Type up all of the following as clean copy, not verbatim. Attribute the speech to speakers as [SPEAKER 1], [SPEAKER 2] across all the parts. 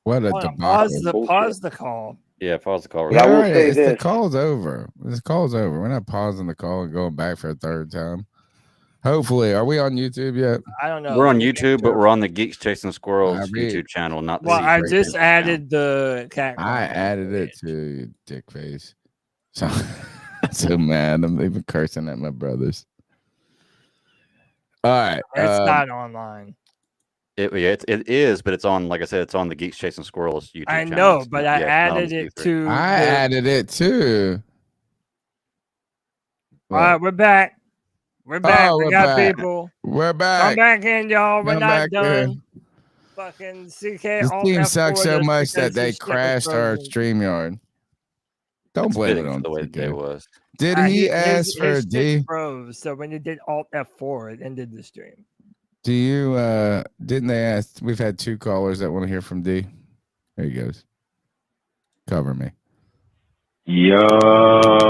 [SPEAKER 1] What a
[SPEAKER 2] Hold on,
[SPEAKER 1] debacle.
[SPEAKER 2] pause the call.
[SPEAKER 3] Yeah, pause the call.
[SPEAKER 1] Yeah,
[SPEAKER 4] I will
[SPEAKER 1] right.
[SPEAKER 4] say
[SPEAKER 1] It's the
[SPEAKER 4] this.
[SPEAKER 1] call's over. This call's over. We're not pausing the call and going back for a third time. Hopefully, are we on YouTube yet?
[SPEAKER 2] I don't know.
[SPEAKER 3] We're
[SPEAKER 2] Let
[SPEAKER 3] on
[SPEAKER 2] me make
[SPEAKER 3] YouTube, but
[SPEAKER 2] sure.
[SPEAKER 3] we're on the Geeks Chasing Squirrels
[SPEAKER 1] read-
[SPEAKER 3] YouTube channel, not the
[SPEAKER 2] Well, I
[SPEAKER 3] C3
[SPEAKER 2] just
[SPEAKER 3] Panthers channel.
[SPEAKER 2] added the cat.
[SPEAKER 1] I
[SPEAKER 2] call.
[SPEAKER 1] added it to you, dick face. So, so mad. I'm even cursing at my brothers. All right.
[SPEAKER 2] It's not online.
[SPEAKER 3] It is, but it's on, like I said, it's on the Geeks Chasing Squirrels YouTube
[SPEAKER 2] I
[SPEAKER 3] channel.
[SPEAKER 2] know,
[SPEAKER 3] It's-
[SPEAKER 2] but I
[SPEAKER 3] yeah, it's not on
[SPEAKER 2] added
[SPEAKER 3] the
[SPEAKER 2] it
[SPEAKER 3] C3.
[SPEAKER 2] to.
[SPEAKER 1] I added it too.
[SPEAKER 2] All right, we're back. We're back.
[SPEAKER 1] Oh,
[SPEAKER 2] we
[SPEAKER 1] we're
[SPEAKER 2] got
[SPEAKER 1] back.
[SPEAKER 2] people.
[SPEAKER 1] We're
[SPEAKER 2] Come
[SPEAKER 1] back.
[SPEAKER 2] back in, y'all. We're
[SPEAKER 1] Come
[SPEAKER 2] not
[SPEAKER 1] back
[SPEAKER 2] done.
[SPEAKER 1] in.
[SPEAKER 2] Fucking CK.
[SPEAKER 1] This
[SPEAKER 2] Alt
[SPEAKER 1] team
[SPEAKER 2] F4
[SPEAKER 1] sucks so
[SPEAKER 2] this
[SPEAKER 1] much that
[SPEAKER 2] because
[SPEAKER 1] they
[SPEAKER 2] his shit was
[SPEAKER 1] crashed our
[SPEAKER 2] frozen.
[SPEAKER 1] StreamYard. Don't
[SPEAKER 3] It's
[SPEAKER 1] blame it
[SPEAKER 3] fitting for
[SPEAKER 1] on
[SPEAKER 3] the way the day
[SPEAKER 1] TK.
[SPEAKER 3] was.
[SPEAKER 1] Did he ask
[SPEAKER 2] his
[SPEAKER 1] for
[SPEAKER 2] shit
[SPEAKER 1] D?
[SPEAKER 2] froze, so when you did Alt F4, it ended the stream.
[SPEAKER 1] Do you didn't they ask? We've had 2 callers that want to hear from D. There he goes. Cover me.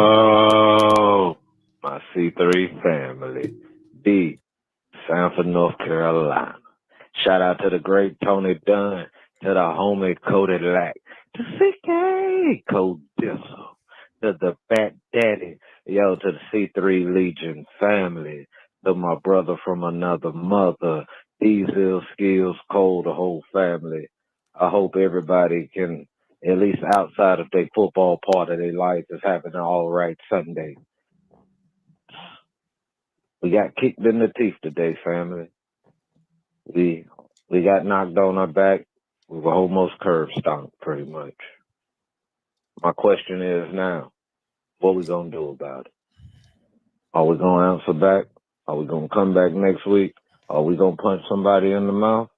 [SPEAKER 4] Yo, my C3 family, D, Sanford, North Carolina. Shout out to the great Tony Dunn, to the homie Cody Lack, to CK Code Dizzle, to the Fat Daddy, yo, to the C3 Legion family, to my brother from another mother, Diesel Skills Cole, the whole family. I hope everybody can, at least outside of their football part of their life, is having an all right Sunday. We got kicked in the teeth today, family. We got knocked on our back. We were almost curb stomped, pretty much. My question is now, what we gonna do about it? Are we gonna answer back? Are we gonna come back next week? Are we gonna punch somebody in the mouth?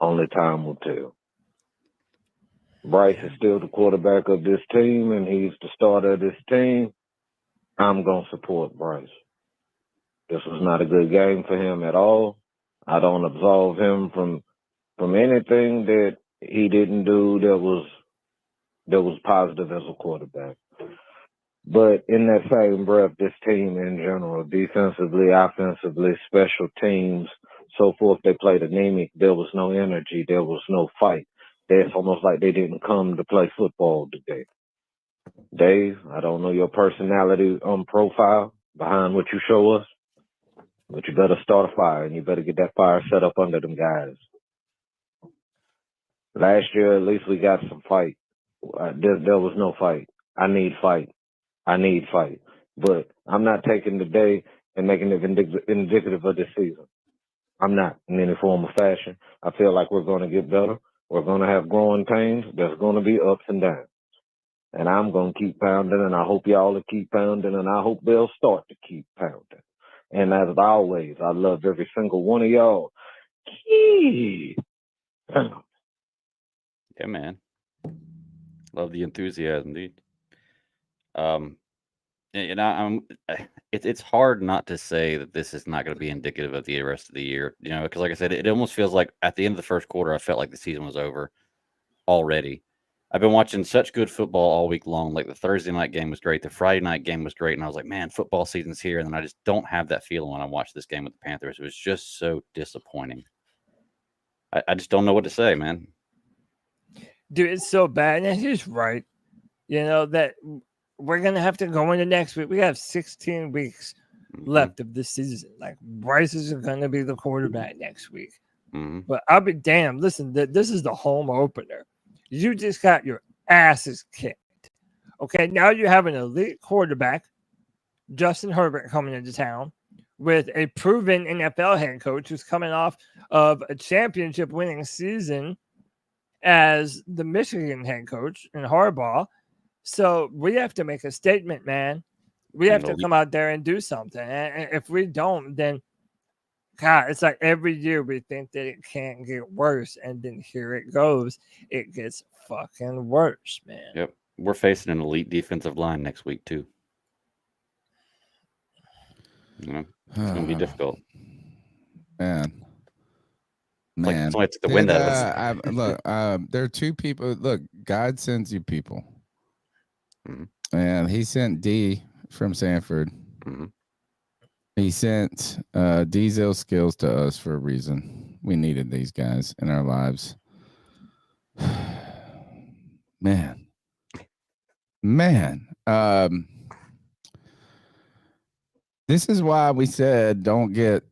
[SPEAKER 4] Only time will tell. Bryce is still the quarterback of this team, and he's the starter of this team. I'm going to support Bryce. This was not a good game for him at all. I don't absolve him from anything that he didn't do that was positive as a quarterback. But in that same breath, this team in general, defensively, offensively, special teams, so forth, they played anemic. There was no energy. There was no fight. It's almost like they didn't come to play football today. Dave, I don't know your personality profile behind what you show us, but you better start a fire, and you better get that fire set up under them guys. Last year, at least we got some fight. There was no fight. I need fight. But I'm not taking the day and making it indicative of this season. I'm not in any form or fashion. I feel like we're going to get better. We're going to have growing pains. There's going to be ups and downs. And I'm going to keep pounding, and I hope y'all will keep pounding, and I hope they'll start to keep pounding. And as always, I love every single one of y'all.
[SPEAKER 3] Yeah, man. Love the enthusiasm, dude. It's hard not to say that this is not going to be indicative of the rest of the year, because like I said, it almost feels like at the end of the first quarter, I felt like the season was over already. I've been watching such good football all week long. Like the Thursday night game was great. The Friday night game was great. And I was like, man, football season's here. And then I just don't have that feeling when I watch this game with the Panthers. It was just so disappointing. I just don't know what to say, man.
[SPEAKER 2] Dude, it's so bad. And he's right. That we're going to have to go into next week. We have 16 weeks left of this season. Like, Bryce is going to be the quarterback next week. But I'll be damned. Listen, this is the home opener. You just got your asses kicked. Okay, now you have an elite quarterback, Justin Herbert, coming into town with a proven NFL head coach who's coming off of a championship winning season as the Michigan head coach in Harbaugh. So we have to make a statement, man. We have to come out there and do something. And if we don't, then God, it's like every year we think that it can't get worse, and then here it goes. It gets fucking worse, man.
[SPEAKER 3] Yep. We're facing an elite defensive line next week, too. It's going to be difficult.
[SPEAKER 1] Man.
[SPEAKER 3] Like somebody took the wind out of us.
[SPEAKER 1] Look, there are 2 people. Look, God sends you people. And he sent D from Sanford. He sent Diesel Skills to us for a reason. We needed these guys in our lives. Man. This is why we said don't get.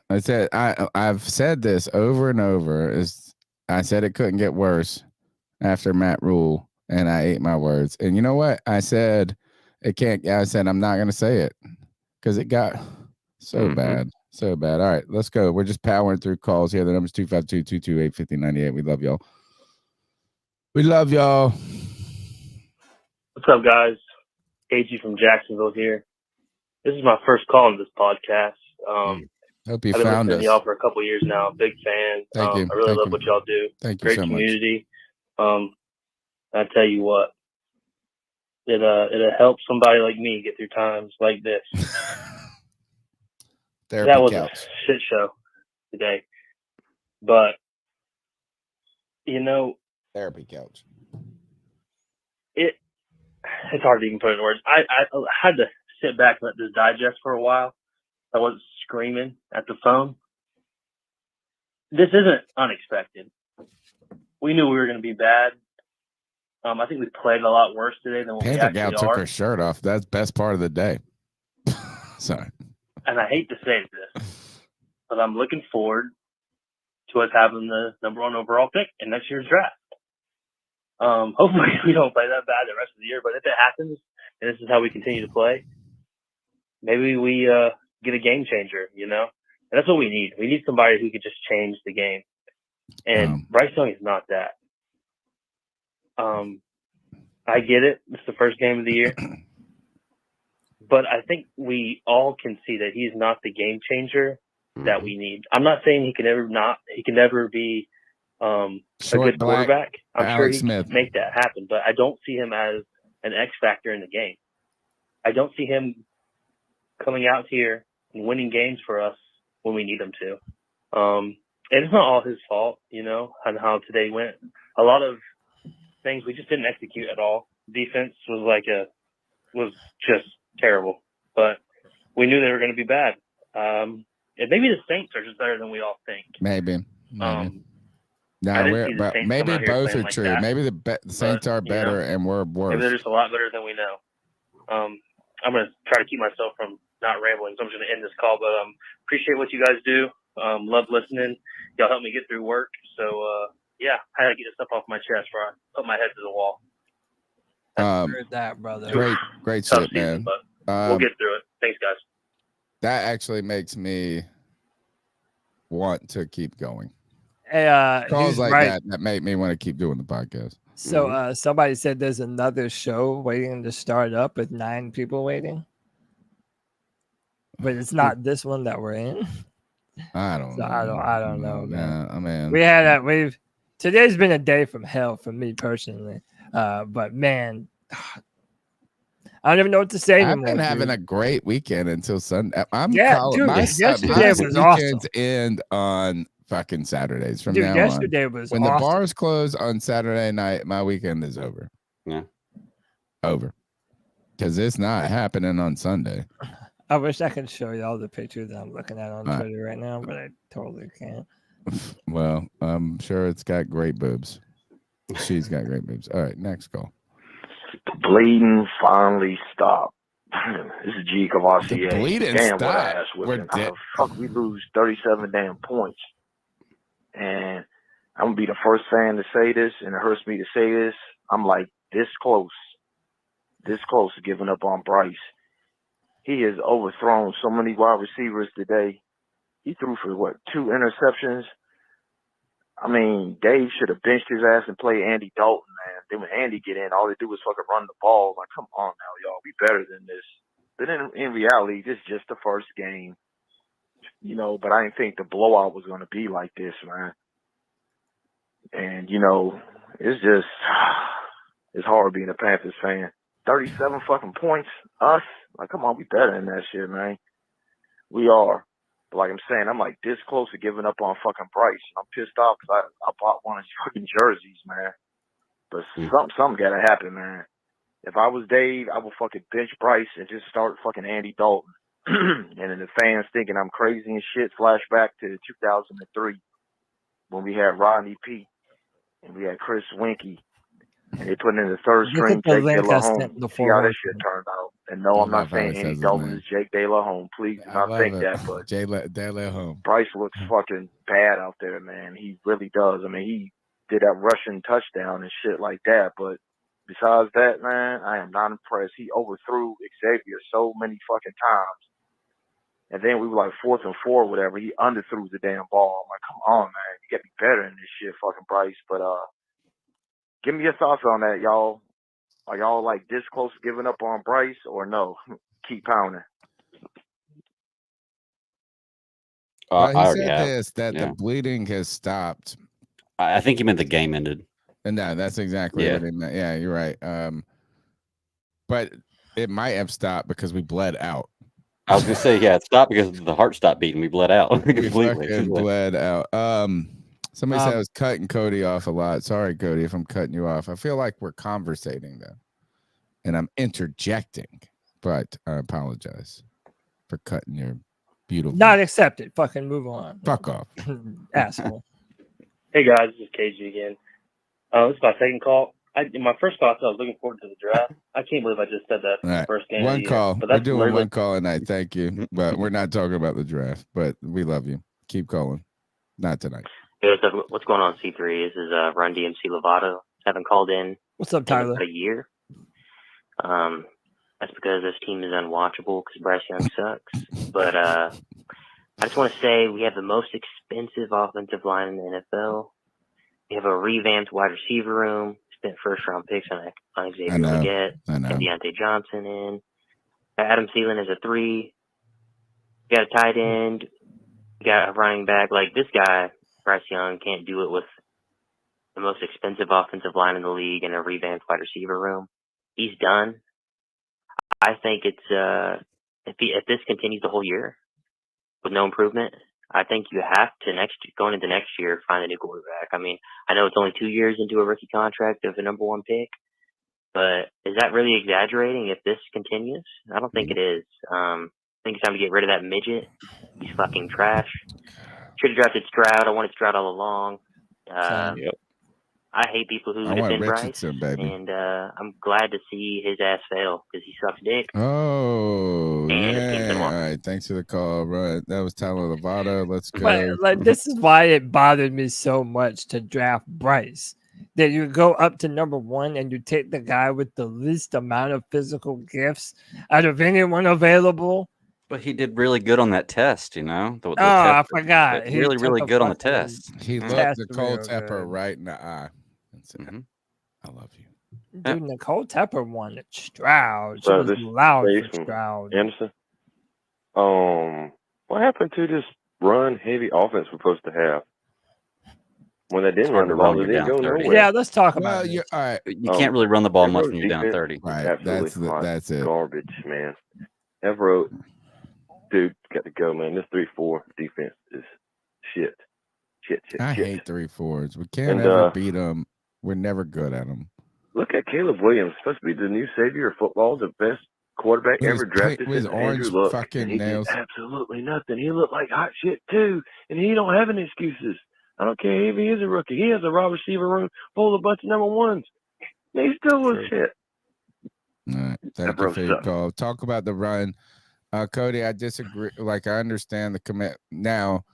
[SPEAKER 1] I've said this over and over. I said it couldn't get worse after Matt Rule, and I ate my words. And you know what? I said it can't. I said I'm not going to say it because it got so bad. So bad. All right, let's go. We're just powering through calls here. The number's 252-228-5098. We love y'all. We love y'all.
[SPEAKER 5] What's up, guys? KG from Jacksonville here. This is my first call on this podcast.
[SPEAKER 1] Hope you
[SPEAKER 5] I've been
[SPEAKER 1] found
[SPEAKER 5] listening
[SPEAKER 1] us.
[SPEAKER 5] to y'all for a couple years now. Big fan.
[SPEAKER 1] Thank you.
[SPEAKER 5] I really
[SPEAKER 1] Thank
[SPEAKER 5] love
[SPEAKER 1] you.
[SPEAKER 5] what y'all do.
[SPEAKER 1] Thank you
[SPEAKER 5] Great
[SPEAKER 1] so
[SPEAKER 5] community. I tell you what, it'll help somebody like me get through times like this.
[SPEAKER 1] much. Therapy
[SPEAKER 5] That was
[SPEAKER 1] couch.
[SPEAKER 5] a shit show today. But,
[SPEAKER 1] Therapy couch.
[SPEAKER 5] it's hard to even put it in words. I had to sit back and let this digest for a while. I wasn't screaming at the phone. This isn't unexpected. We knew we were going to be bad. I think we played a lot worse today than what
[SPEAKER 1] Panther
[SPEAKER 5] we
[SPEAKER 1] gal
[SPEAKER 5] actually
[SPEAKER 1] took
[SPEAKER 5] are.
[SPEAKER 1] her shirt off. That's the best part of the day. Sorry.
[SPEAKER 5] And I hate to say this, but I'm looking forward to us having the number 1 overall pick in next year's draft. Hopefully we don't play that bad the rest of the year, but if it happens, and this is how we continue to play, maybe we get a game changer, And that's what we need. We need somebody who could just change the game. And Bryce Young is not that. I get it. It's the first game of the year. But I think we all can see that he's not the game changer that we need. I'm not saying he can never be a
[SPEAKER 1] Short,
[SPEAKER 5] good
[SPEAKER 1] black,
[SPEAKER 5] quarterback. I'm
[SPEAKER 1] Alex
[SPEAKER 5] sure he
[SPEAKER 1] Smith.
[SPEAKER 5] can make that happen, but I don't see him as an X factor in the game. I don't see him coming out here and winning games for us when we need him to. And it's not all his fault, on how today went. A lot of things we just didn't execute at all. Defense was just terrible, but we knew they were going to be bad. And maybe the Saints are just better than we all think.
[SPEAKER 1] Maybe.
[SPEAKER 5] Maybe
[SPEAKER 1] both are true.
[SPEAKER 5] That.
[SPEAKER 1] Maybe the Saints are better and we're worse.
[SPEAKER 5] Maybe they're just a lot better than we know. I'm going to try to keep myself from not rambling, so I'm just going to end this call. But appreciate what you guys do. Love listening. Y'all help me get through work. So, I had to get this stuff off my chest before I put my head to the wall.
[SPEAKER 2] Heard that, brother.
[SPEAKER 1] Great
[SPEAKER 5] Tough
[SPEAKER 1] shit,
[SPEAKER 5] season,
[SPEAKER 1] man.
[SPEAKER 5] But we'll get through it. Thanks, guys.
[SPEAKER 1] That actually makes me want to keep going.
[SPEAKER 2] Hey,
[SPEAKER 1] Calls
[SPEAKER 2] he's
[SPEAKER 1] like
[SPEAKER 2] right.
[SPEAKER 1] that make me want to keep doing the podcast.
[SPEAKER 2] So somebody said there's another show waiting to start up with 9 people waiting. But it's not this one that we're in.
[SPEAKER 1] I don't know.
[SPEAKER 2] I don't know, man.
[SPEAKER 1] Man.
[SPEAKER 2] Today's been a day from hell for me personally. But man, I don't even know what to say anymore.
[SPEAKER 1] I've been having a great weekend until Sunday.
[SPEAKER 2] Yesterday was
[SPEAKER 1] weekends
[SPEAKER 2] awesome.
[SPEAKER 1] end on fucking Saturdays from
[SPEAKER 2] Dude,
[SPEAKER 1] now
[SPEAKER 2] yesterday
[SPEAKER 1] on.
[SPEAKER 2] was
[SPEAKER 1] when
[SPEAKER 2] awesome.
[SPEAKER 1] the bars close on Saturday night, my weekend is over.
[SPEAKER 3] Yeah.
[SPEAKER 1] Over. Because it's not happening on Sunday.
[SPEAKER 2] I wish I could show y'all the picture that I'm looking at on Twitter right now, but I totally can't.
[SPEAKER 1] Well, I'm sure it's got great boobs. She's got great boobs. All right, next call.
[SPEAKER 6] The bleeding finally stopped. This is G Cavassier.
[SPEAKER 1] The bleeding
[SPEAKER 6] damn,
[SPEAKER 1] stopped.
[SPEAKER 6] what ass whipping. How the fuck we lose 37 damn points? And I'm going to be the first fan to say this, and it hurts me to say this. I'm like this close to giving up on Bryce. He has overthrown so many wide receivers today. He threw for, 2 interceptions? I mean, Dave should have benched his ass and played Andy Dalton, man. Then when Andy get in, all they do is fucking run the ball. Like, come on now, y'all. We better than this. But in reality, this is just the first game. But I didn't think the blowout was going to be like this, man. And, it's just, it's hard being a Panthers fan. 37 fucking points, us? Like, come on, we better than that shit, man. We are. But like I'm saying, I'm like this close to giving up on fucking Bryce. I'm pissed off because I bought one of his fucking jerseys, man. But something got to happen, man. If I was Dave, I would fucking bench Bryce and just start fucking Andy Dalton. And then the fans thinking I'm crazy and shit, flashback to 2003 when we had Rodney Peete and we had Chris Winkie and they put in the third
[SPEAKER 2] Look
[SPEAKER 6] string
[SPEAKER 2] at the
[SPEAKER 6] Jake De
[SPEAKER 2] link
[SPEAKER 6] La
[SPEAKER 2] I
[SPEAKER 6] Home.
[SPEAKER 2] sent the
[SPEAKER 6] See how that
[SPEAKER 2] 4
[SPEAKER 6] shit turned out. And no,
[SPEAKER 1] I
[SPEAKER 6] I'm not
[SPEAKER 1] love how
[SPEAKER 6] saying
[SPEAKER 1] he
[SPEAKER 6] Andy
[SPEAKER 1] says his
[SPEAKER 6] Dalton
[SPEAKER 1] name.
[SPEAKER 6] is Jake De La Home. Please do
[SPEAKER 1] I
[SPEAKER 6] not
[SPEAKER 1] love
[SPEAKER 6] think
[SPEAKER 1] it.
[SPEAKER 6] that, but
[SPEAKER 1] De La Home.
[SPEAKER 6] Bryce looks fucking bad out there, man. He really does. I mean, he did that rushing touchdown and shit like that, but besides that, man, I am not impressed. He overthrew Xavier so many fucking times. And then we were like 4th and 4 or whatever. He underthrew the damn ball. I'm like, come on, man. You got to be better than this shit, fucking Bryce. But give me your thoughts on that, y'all. Are y'all like this close to giving up on Bryce or no? Keep pounding.
[SPEAKER 1] Well,
[SPEAKER 3] I
[SPEAKER 1] he
[SPEAKER 3] already
[SPEAKER 1] said
[SPEAKER 3] have.
[SPEAKER 1] this, that
[SPEAKER 3] Yeah.
[SPEAKER 1] the bleeding has stopped.
[SPEAKER 3] I think he meant the game ended.
[SPEAKER 1] And no, that's exactly
[SPEAKER 3] Yeah.
[SPEAKER 1] what he meant. Yeah, you're right. But it might have stopped because we bled out.
[SPEAKER 3] I was gonna say, yeah, it stopped because the heart stopped beating. We bled out
[SPEAKER 1] We
[SPEAKER 3] completely.
[SPEAKER 1] fucking bled out. Somebody said I was cutting Cody off a lot. Sorry, Cody, if I'm cutting you off. I feel like we're conversating though, and I'm interjecting, but I apologize for cutting your beautiful.
[SPEAKER 2] Not accepted. Fucking move on.
[SPEAKER 1] Fuck off.
[SPEAKER 2] Asshole.
[SPEAKER 5] Hey guys, this is KG again. This is my second call. In my first call, I was looking forward to the draft. I can't believe I just said that for
[SPEAKER 1] All
[SPEAKER 5] the
[SPEAKER 1] right.
[SPEAKER 5] first game.
[SPEAKER 1] One
[SPEAKER 5] of the
[SPEAKER 1] call.
[SPEAKER 5] Year. But
[SPEAKER 1] We're
[SPEAKER 5] that's
[SPEAKER 1] doing
[SPEAKER 5] literally
[SPEAKER 1] one call a night. Thank you. But we're not talking about the draft. But we love you. Keep calling. Not tonight.
[SPEAKER 7] Hey, what's going on, C3? This is Run DMC Lovato. Haven't called in
[SPEAKER 2] What's up,
[SPEAKER 7] in
[SPEAKER 2] Tyler?
[SPEAKER 7] about a year. That's because this team is unwatchable because Bryce Young sucks. But I just want to say we have the most expensive offensive line in the NFL. We have a revamped wide receiver room. Spent first-round picks on Xavier Leggett and Deontay Johnson in. Adam Thielen is a 3. We got a tight end. We got a running back. Like, this guy, Bryce Young, can't do it with the most expensive offensive line in the league and a revamped wide receiver room. He's done. I think it's if this continues the whole year with no improvement, I think you have to going into next year find a new quarterback. I mean, I know it's only 2 years into a rookie contract of a number 1 pick, but is that really exaggerating if this continues? I don't think it is. I think it's time to get rid of that midget. He's fucking trash. Should have drafted Stroud. I wanted Stroud all along.
[SPEAKER 3] Yep.
[SPEAKER 7] I hate people who defend Bryce,
[SPEAKER 1] baby.
[SPEAKER 7] and I'm glad to see his ass fail because he sucks dick.
[SPEAKER 1] Oh,
[SPEAKER 7] And his team's been
[SPEAKER 1] yeah. All
[SPEAKER 7] won.
[SPEAKER 1] right. Thanks for the call. Right. That was Tyler Lovato. Let's go.
[SPEAKER 2] But like, this is why it bothered me so much to draft Bryce. That you go up to number 1 and you take the guy with the least amount of physical gifts out of anyone available.
[SPEAKER 3] But he did really good on that test, you know. The
[SPEAKER 2] I
[SPEAKER 3] test,
[SPEAKER 2] forgot.
[SPEAKER 3] He really, really good on the test.
[SPEAKER 1] He looked Nicole Tepper right in the eye and said, I love you.
[SPEAKER 2] Dude, Nicole Tepper won Stroud. She
[SPEAKER 8] So
[SPEAKER 2] was
[SPEAKER 8] this
[SPEAKER 2] loud
[SPEAKER 8] Dave
[SPEAKER 2] for
[SPEAKER 8] from
[SPEAKER 2] Stroud.
[SPEAKER 8] Anderson. What happened to this run heavy offense we're supposed to have? When they didn't run the ball, it didn't go nowhere.
[SPEAKER 2] Yeah, let's talk about it.
[SPEAKER 1] All right.
[SPEAKER 3] You can't really run the ball much
[SPEAKER 8] Everett
[SPEAKER 3] when you're down
[SPEAKER 8] defense,
[SPEAKER 3] 30.
[SPEAKER 1] Right.
[SPEAKER 8] Absolutely
[SPEAKER 1] That's it.
[SPEAKER 8] Garbage, man. Everett, dude, got to go, man. This 3-4 defense is shit.
[SPEAKER 1] I
[SPEAKER 8] shit.
[SPEAKER 1] hate 3-4s. We can't ever beat them. We're never good at them.
[SPEAKER 8] Look at Caleb Williams, supposed to be the new savior of football, the best quarterback ever drafted
[SPEAKER 1] with
[SPEAKER 8] since
[SPEAKER 1] orange
[SPEAKER 8] Andrew Luck.
[SPEAKER 1] fucking
[SPEAKER 8] And he
[SPEAKER 1] nails.
[SPEAKER 8] did absolutely nothing. He looked like hot shit too, and he don't have any excuses. I don't care if he is a rookie. He has a wide receiver room full of a bunch of number 1s. And he still was shit.
[SPEAKER 1] All right. Thank you for your call. Talk about the run. Cody, I disagree. Like, I understand the commit. Now,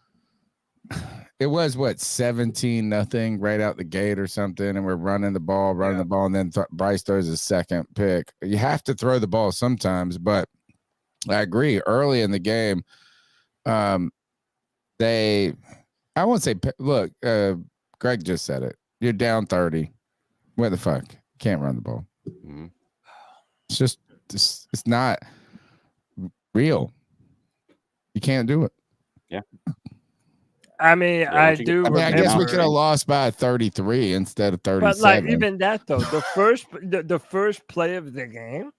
[SPEAKER 1] it was, 17-0 right out the gate or something, and we're running the ball, and then Bryce throws his second pick. You have to throw the ball sometimes, but I agree. Early in the game, I won't say, look, Greg just said it. You're down 30. What the fuck? Can't run the ball.
[SPEAKER 3] Mm-hmm.
[SPEAKER 1] It's just, it's not real. You can't do it.
[SPEAKER 3] Yeah.
[SPEAKER 2] I mean, I do.
[SPEAKER 1] I guess we could have lost by 33 instead of 37.
[SPEAKER 2] But like, even that though, the first play of the game,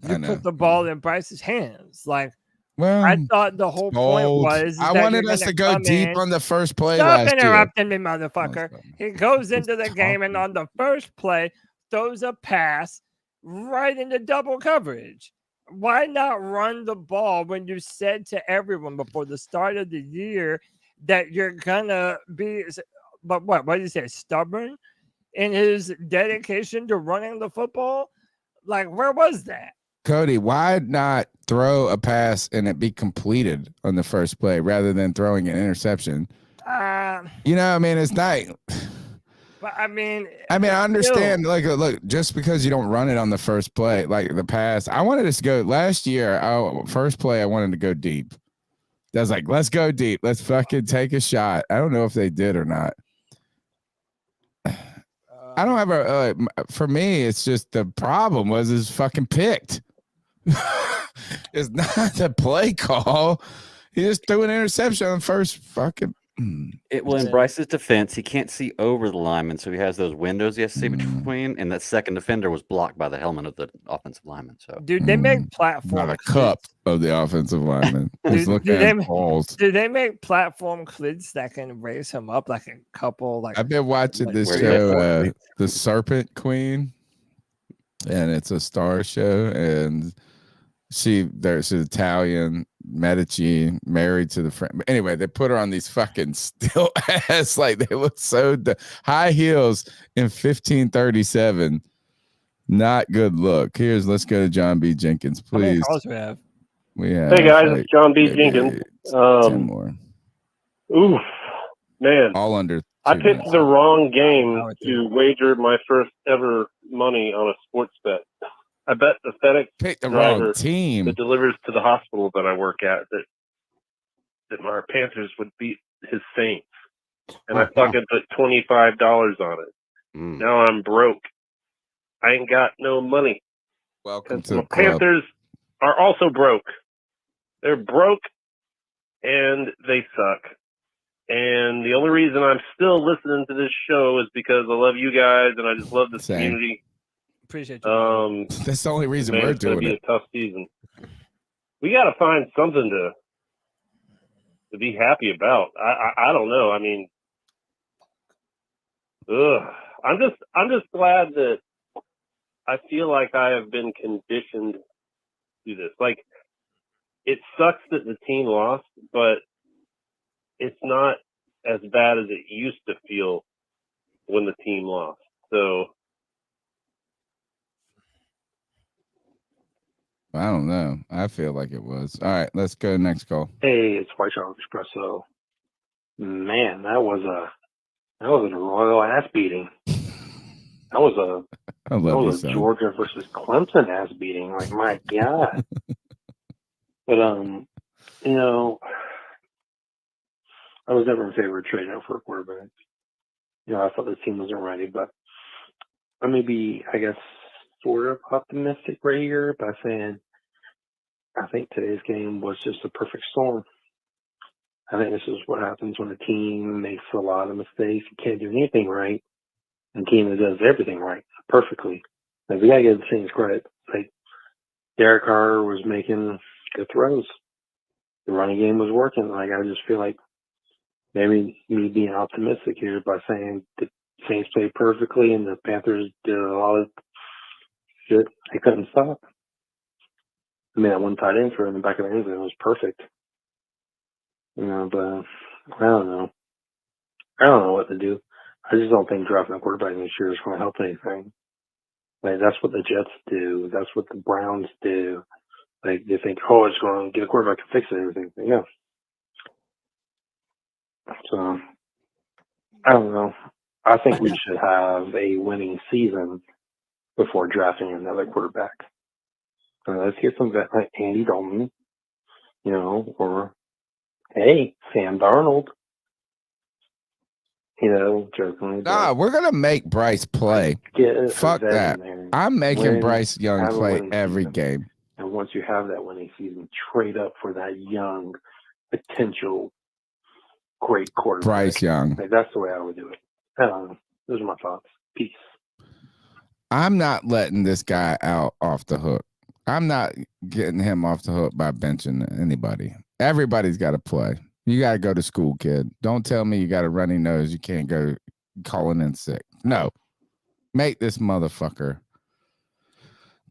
[SPEAKER 2] you put the ball in Bryce's hands. Like,
[SPEAKER 1] well,
[SPEAKER 2] I thought the whole point was
[SPEAKER 1] I wanted us to go deep on the first play.
[SPEAKER 2] Stop interrupting me, motherfucker. He goes into the game and on the first play throws a pass right into double coverage. Why not run the ball when you said to everyone before the start of the year that you're gonna be? But what did you say? Stubborn? in his dedication to running the football. Like, where was that?
[SPEAKER 1] Cody, why not throw a pass and it be completed on the first play rather than throwing an interception? You know, I mean, it's not.
[SPEAKER 2] But I mean,
[SPEAKER 1] I understand. Like, look, just because you don't run it on the first play, like the pass, I wanted us to go last year. First play, I wanted to go deep. I was like, let's go deep. Let's fucking take a shot. I don't know if they did or not. I don't have a. For me, it's just the problem was is fucking picked. It's not the play call. He just threw an interception on first fucking.
[SPEAKER 3] It will in Bryce's defense, he can't see over the lineman, so he has those windows he has to see between, and that second defender was blocked by the helmet of the offensive lineman. So,
[SPEAKER 2] dude, they make platform.
[SPEAKER 1] Not a cup of the offensive lineman. He's looking at balls.
[SPEAKER 2] Do they make platform clids that can raise him up like a couple? Like
[SPEAKER 1] I've been watching this show, The Serpent Queen, and it's a star show, and there's an Italian Medici married to the friend. But anyway, they put her on these fucking still ass, like they look so high heels in 1537. Not good look. Let's go to John B. Jenkins, please.
[SPEAKER 2] How many calls we have?
[SPEAKER 8] Hey guys, it's John B. Jenkins.
[SPEAKER 1] 10 more.
[SPEAKER 8] Oof, man.
[SPEAKER 1] All under.
[SPEAKER 8] I picked the wrong game to wager my first ever money on a sports bet. I bet the FedEx driver that delivers to the hospital that I work at that my Panthers would beat his Saints, and I fucking put $25 on it. Now I'm broke. I ain't got no money.
[SPEAKER 1] Welcome to the club.
[SPEAKER 8] Panthers are also broke. They're broke, and they suck. And the only reason I'm still listening to this show is because I love you guys, and I just love this community.
[SPEAKER 2] Appreciate you.
[SPEAKER 1] That's the only reason we're doing it.
[SPEAKER 8] It's going to be a tough season. We got to find something to be happy about. I don't know. I mean, I'm just glad that I feel like I have been conditioned to this. Like, it sucks that the team lost, but it's not as bad as it used to feel when the team lost. So
[SPEAKER 1] I don't know. I feel like it was. All right, let's go next call.
[SPEAKER 9] Hey, it's White Charles Espresso. Man, that was a royal ass beating. That was a Georgia versus Clemson ass beating. Like, my God. But you know, I was never in favor of trading out for a quarterback. You know, I thought the team wasn't ready, but I may be, I guess, sort of optimistic right here by saying I think today's game was just a perfect storm. I think this is what happens when a team makes a lot of mistakes. You can't do anything right. And a team that does everything right perfectly. Like, we gotta give the Saints credit. Like, Derek Carr was making good throws. The running game was working. Like, I just feel like maybe me being optimistic here by saying the Saints played perfectly and the Panthers did a lot of shit they couldn't stop. I mean, that one tight end for in the back of the end zone was perfect. You know, but I don't know. I don't know what to do. I just don't think drafting a quarterback this year is going to help anything. Like, that's what the Jets do. That's what the Browns do. Like, they think, oh, it's going to get a quarterback to fix everything. Yeah. So, I don't know. I think we should have a winning season before drafting another quarterback. Let's get some vet like Andy Dalton, you know, or, hey, Sam Darnold. You know, jokingly.
[SPEAKER 1] Nah, we're going to make Bryce play. Fuck that. I'm making Bryce Young play every game.
[SPEAKER 9] And once you have that winning season, trade up for that young, potential, great quarterback.
[SPEAKER 1] Bryce Young.
[SPEAKER 9] Like, that's the way I would do it. Those are my thoughts. Peace.
[SPEAKER 1] I'm not letting this guy out off the hook. I'm not getting him off the hook by benching anybody. Everybody's got to play. You got to go to school, kid. Don't tell me you got a runny nose. You can't go calling in sick. No. Make this motherfucker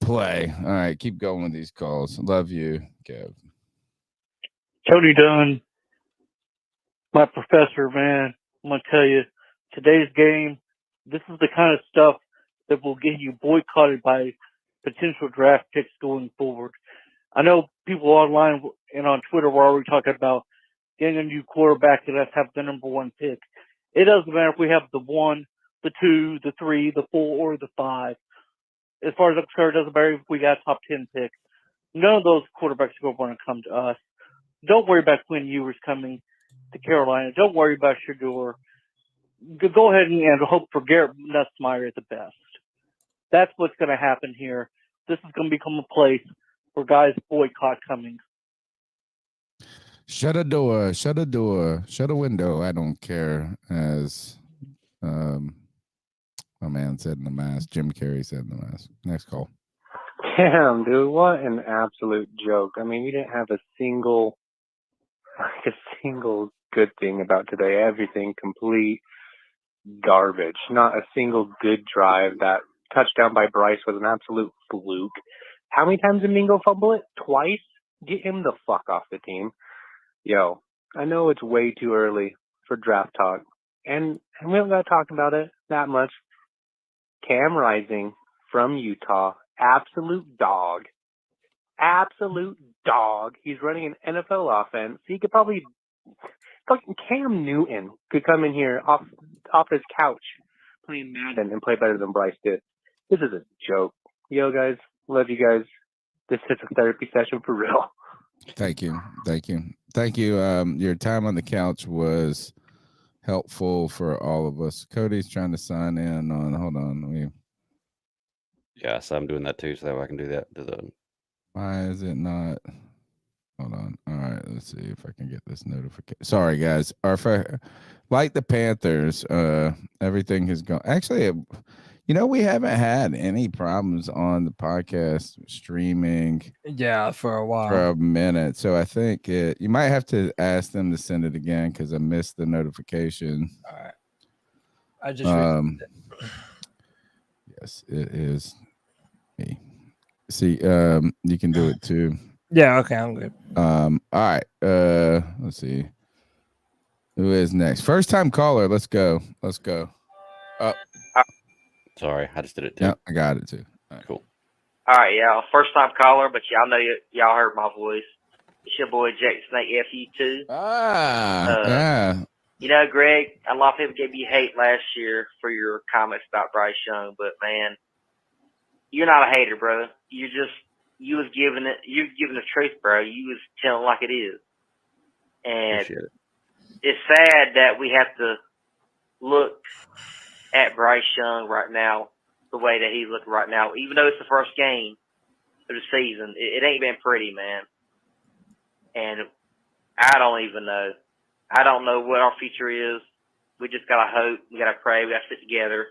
[SPEAKER 1] play. All right, keep going with these calls. Love you, Kev.
[SPEAKER 10] Cody Dunn, my professor, man. I'm going to tell you, today's game This is the kind of stuff that will get you boycotted by potential draft picks going forward. I know people online and on Twitter were already talking about getting a new quarterback and us have the number 1 pick. It doesn't matter if we have the 1, the 2, the 3, the 4, or the 5. As far as I'm concerned, it doesn't matter if we got a top 10 pick. None of those quarterbacks are going to want to come to us. Don't worry about Quinn Ewers coming to Carolina. Don't worry about Shador. Go ahead and hope for Garrett Nussmeier at the best. That's what's going to happen here. This is going to become a place where guys boycott coming.
[SPEAKER 1] Shut a door, shut a door, shut a window. I don't care, as my man said in the mask. Jim Carrey said in the mask. Next call.
[SPEAKER 11] Damn, dude, what an absolute joke. I mean, you didn't have a single good thing about today. Everything complete garbage. Not a single good drive. That touchdown by Bryce was an absolute fluke. How many times did Mingo fumble it? Twice? Get him the fuck off the team. Yo, I know it's way too early for draft talk, and we haven't got to talk about it that much. Cam Rising from Utah, absolute dog. Absolute dog. He's running an NFL offense. He could probably fucking Cam Newton could come in here off his couch playing Madden and play better than Bryce did. This is a joke. Yo, guys, love you guys. This is a therapy session for real.
[SPEAKER 1] Thank you. Your time on the couch was helpful for all of us. Cody's trying to sign in on. Hold on.
[SPEAKER 3] Yeah, so I'm doing that too, so that way I can do that.
[SPEAKER 1] Why is it not? Hold on. All right, let's see if I can get this notification. Sorry, guys. Like the Panthers, everything has gone. Actually, we haven't had any problems on the podcast streaming.
[SPEAKER 2] Yeah, for a while.
[SPEAKER 1] For a minute. So I think you might have to ask them to send it again because I missed the notification.
[SPEAKER 2] All right. I just received it.
[SPEAKER 1] Yes, it is me. See, you can do it too.
[SPEAKER 2] Yeah, okay, I'm good.
[SPEAKER 1] All right. Let's see. Who is next? First time caller. Let's go. Oh.
[SPEAKER 3] Sorry, I just did it too.
[SPEAKER 1] Yeah, I got it too.
[SPEAKER 3] All right. Cool.
[SPEAKER 12] All right, y'all. First time caller, but y'all know y'all heard my voice. It's your boy Jake Snake FU2.
[SPEAKER 1] Yeah.
[SPEAKER 12] Greg, a lot of people gave you hate last year for your comments about Bryce Young, but man, you're not a hater, bro. You was giving the truth, bro. You was telling like it is. And it's sad that we have to look at Bryce Young right now the way that he's looking right now. Even though it's the first game of the season, it ain't been pretty, man. And I don't even know. I don't know what our future is. We just got to hope. We got to pray. We got to sit together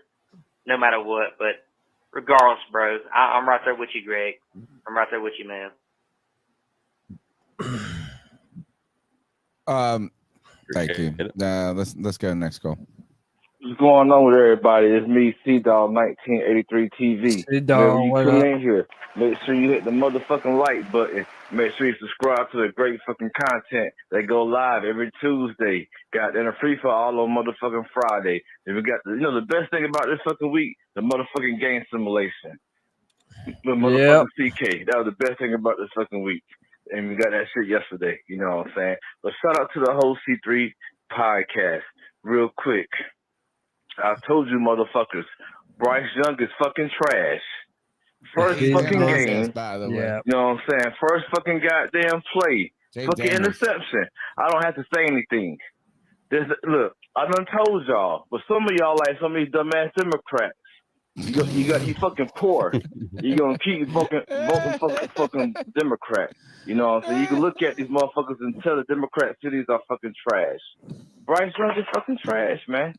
[SPEAKER 12] no matter what. But regardless, bro, I'm right there with you, Greg. I'm right there with you, man.
[SPEAKER 1] Thank you. Let's go next call.
[SPEAKER 13] What's going on with everybody? It's me, C-Dog 1983 TV.
[SPEAKER 2] C-Dog,
[SPEAKER 13] what up? In here, make sure you hit the motherfucking like button. Make sure you subscribe to the great fucking content. They go live every Tuesday. Got in a free for all on motherfucking Friday. And we got the best thing about this fucking week, the motherfucking game simulation. The motherfucking CK. That was the best thing about this fucking week. And we got that shit yesterday. You know what I'm saying? But shout out to the whole C3 podcast. Real quick. I told you motherfuckers, Bryce Young is fucking trash. First fucking game, by the way. You know what I'm saying? First fucking goddamn play. Fucking interception. I don't have to say anything. Look, I done told y'all, but some of y'all like some of these dumbass Democrats. You fucking poor. You gonna keep voting fucking Democrat. You know what I'm saying? You can look at these motherfuckers and tell the Democrat cities are fucking trash. Bryce Young is fucking trash, man.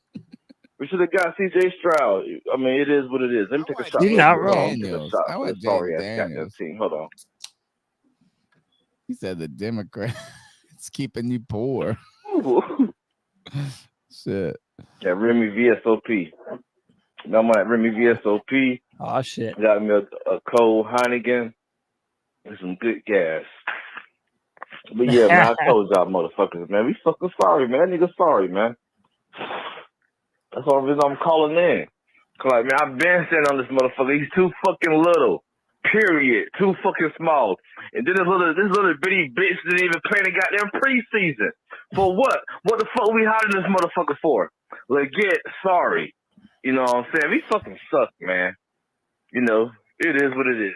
[SPEAKER 13] We should have got C.J. Stroud. I mean, it is what it is. Let me take a shot.
[SPEAKER 2] You're not wrong.
[SPEAKER 1] I went
[SPEAKER 13] sorry ass goddamn team. Hold on.
[SPEAKER 1] He said the Democrat it's keeping you poor. Shit.
[SPEAKER 13] Yeah, Remy VSOP. Now I'm at Remy VSOP.
[SPEAKER 2] Oh shit.
[SPEAKER 13] Got me a cold Heineken and some good gas. But yeah, man, I told y'all motherfuckers, man. We fucking sorry, man. Nigga sorry, man. That's all the reason I'm calling in. Like, man, I've been saying on this motherfucker, he's too fucking little. Period. Too fucking small. And then this little bitty bitch didn't even play the goddamn preseason. For what? What the fuck we hired this motherfucker for? Legit, sorry. You know what I'm saying? We fucking suck, man. You know, it is what it is.